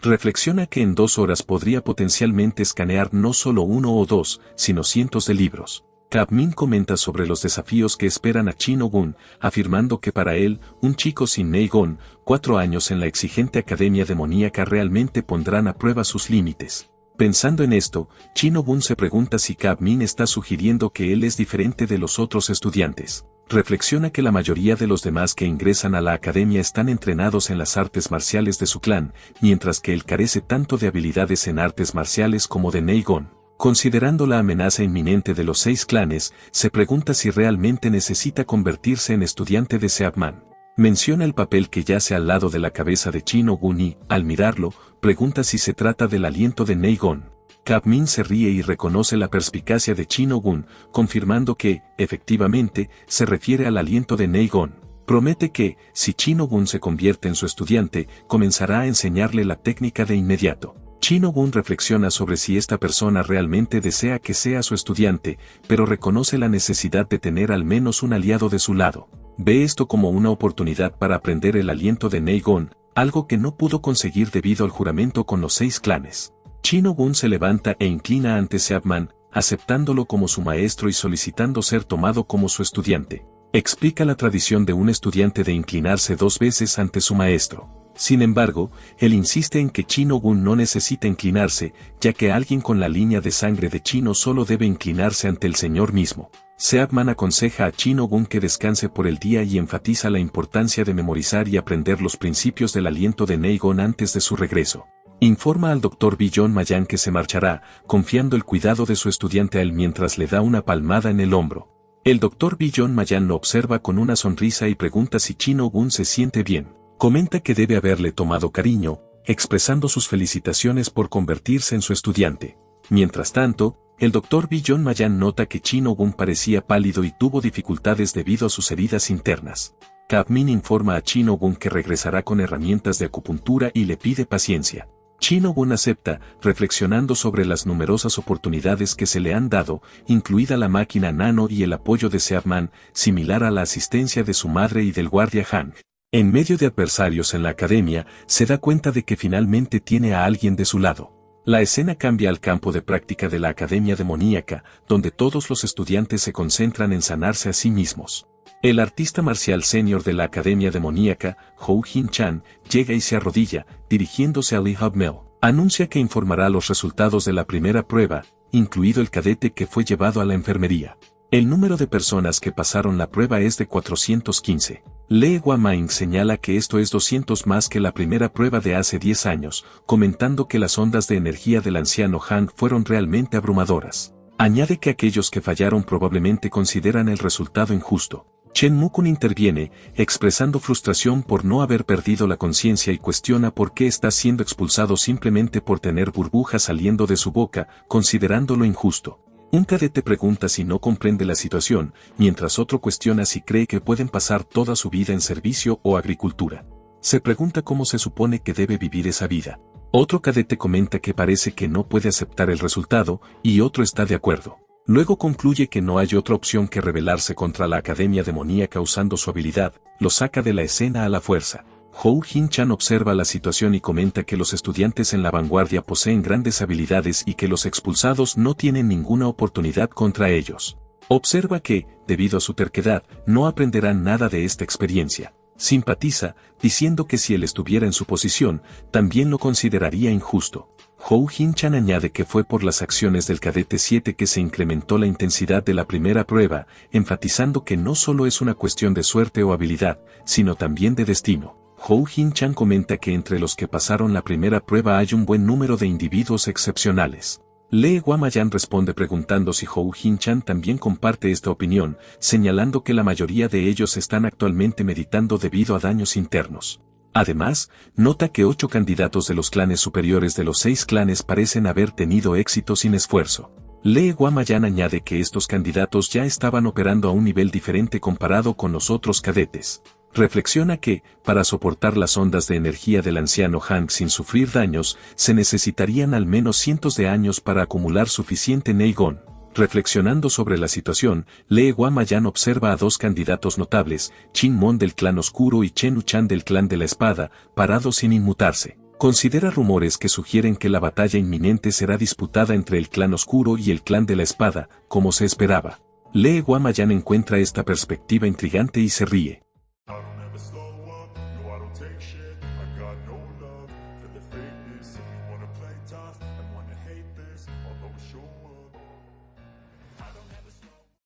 Reflexiona que en 2 horas podría potencialmente escanear no solo 1 o 2, sino cientos de libros. Kabmin comenta sobre los desafíos que esperan a Chin-Ogun, afirmando que para él, un chico sin Neigon, 4 años en la exigente academia demoníaca realmente pondrán a prueba sus límites. Pensando en esto, Chin-Ogun se pregunta si Kabmin está sugiriendo que él es diferente de los otros estudiantes. Reflexiona que la mayoría de los demás que ingresan a la academia están entrenados en las artes marciales de su clan, mientras que él carece tanto de habilidades en artes marciales como de Neigon. Considerando la amenaza inminente de los 6 clanes, se pregunta si realmente necesita convertirse en estudiante de Seabman. Menciona el papel que yace al lado de la cabeza de Chin-Ogun y, al mirarlo, pregunta si se trata del aliento de Neigon. Kabmin se ríe y reconoce la perspicacia de Chin-Ogun, confirmando que, efectivamente, se refiere al aliento de Neigon. Promete que, si Chin-Ogun se convierte en su estudiante, comenzará a enseñarle la técnica de inmediato. Chin-Ogun reflexiona sobre si esta persona realmente desea que sea su estudiante, pero reconoce la necesidad de tener al menos un aliado de su lado. Ve esto como una oportunidad para aprender el aliento de Neigon, algo que no pudo conseguir debido al juramento con los 6 clanes. Chin-Ogun se levanta e inclina ante Seabman, aceptándolo como su maestro y solicitando ser tomado como su estudiante. Explica la tradición de un estudiante de inclinarse 2 veces ante su maestro. Sin embargo, él insiste en que Chin-Ogun no necesita inclinarse, ya que alguien con la línea de sangre de Chino solo debe inclinarse ante el Señor mismo. Seabman aconseja a Chin-Ogun que descanse por el día y enfatiza la importancia de memorizar y aprender los principios del aliento de Neigon antes de su regreso. Informa al Dr. Billon Mayan que se marchará, confiando el cuidado de su estudiante a él mientras le da una palmada en el hombro. El Dr. Billon Mayan lo observa con una sonrisa y pregunta si Chin-Ogun se siente bien. Comenta que debe haberle tomado cariño, expresando sus felicitaciones por convertirse en su estudiante. Mientras tanto, el Dr. Billon Mayan nota que Chin-Ogun parecía pálido y tuvo dificultades debido a sus heridas internas. Kabmin informa a Chin-Ogun que regresará con herramientas de acupuntura y le pide paciencia. Chin-Ogun acepta, reflexionando sobre las numerosas oportunidades que se le han dado, incluida la máquina Nano y el apoyo de Seabman, similar a la asistencia de su madre y del guardia Hang. En medio de adversarios en la academia, se da cuenta de que finalmente tiene a alguien de su lado. La escena cambia al campo de práctica de la academia demoníaca, donde todos los estudiantes se concentran en sanarse a sí mismos. El artista marcial senior de la academia demoníaca, Hou Hin-chan, llega y se arrodilla, dirigiéndose a Lee Hubmel. Anuncia que informará los resultados de la primera prueba, incluido el cadete que fue llevado a la enfermería. El número de personas que pasaron la prueba es de 415. Lee Guamain señala que esto es 200 más que la primera prueba de hace 10 años, comentando que las ondas de energía del anciano Han fueron realmente abrumadoras. Añade que aquellos que fallaron probablemente consideran el resultado injusto. Chen Mukun interviene, expresando frustración por no haber perdido la conciencia y cuestiona por qué está siendo expulsado simplemente por tener burbujas saliendo de su boca, considerándolo injusto. Un cadete pregunta si no comprende la situación, mientras otro cuestiona si cree que pueden pasar toda su vida en servicio o agricultura. Se pregunta cómo se supone que debe vivir esa vida. Otro cadete comenta que parece que no puede aceptar el resultado, y otro está de acuerdo. Luego concluye que no hay otra opción que rebelarse contra la academia demoníaca usando su habilidad, lo saca de la escena a la fuerza. Hou Hin-chan observa la situación y comenta que los estudiantes en la vanguardia poseen grandes habilidades y que los expulsados no tienen ninguna oportunidad contra ellos. Observa que, debido a su terquedad, no aprenderán nada de esta experiencia. Simpatiza, diciendo que si él estuviera en su posición, también lo consideraría injusto. Hou Hin-chan añade que fue por las acciones del cadete 7 que se incrementó la intensidad de la primera prueba, enfatizando que no solo es una cuestión de suerte o habilidad, sino también de destino. Hou Hin-chan comenta que entre los que pasaron la primera prueba hay un buen número de individuos excepcionales. Lee Guamayan responde preguntando si Hou Hin-chan también comparte esta opinión, señalando que la mayoría de ellos están actualmente meditando debido a daños internos. Además, nota que 8 candidatos de los clanes superiores de los 6 clanes parecen haber tenido éxito sin esfuerzo. Lee Guamayan añade que estos candidatos ya estaban operando a un nivel diferente comparado con los otros cadetes. Reflexiona que, para soportar las ondas de energía del anciano Hank sin sufrir daños, se necesitarían al menos cientos de años para acumular suficiente Neigon. Reflexionando sobre la situación, Lee Guamayan observa a 2 candidatos notables, Chin Mon del clan oscuro y Chen Uchan del clan de la espada, parados sin inmutarse. Considera rumores que sugieren que la batalla inminente será disputada entre el clan oscuro y el clan de la espada, como se esperaba. Lee Guamayan encuentra esta perspectiva intrigante y se ríe.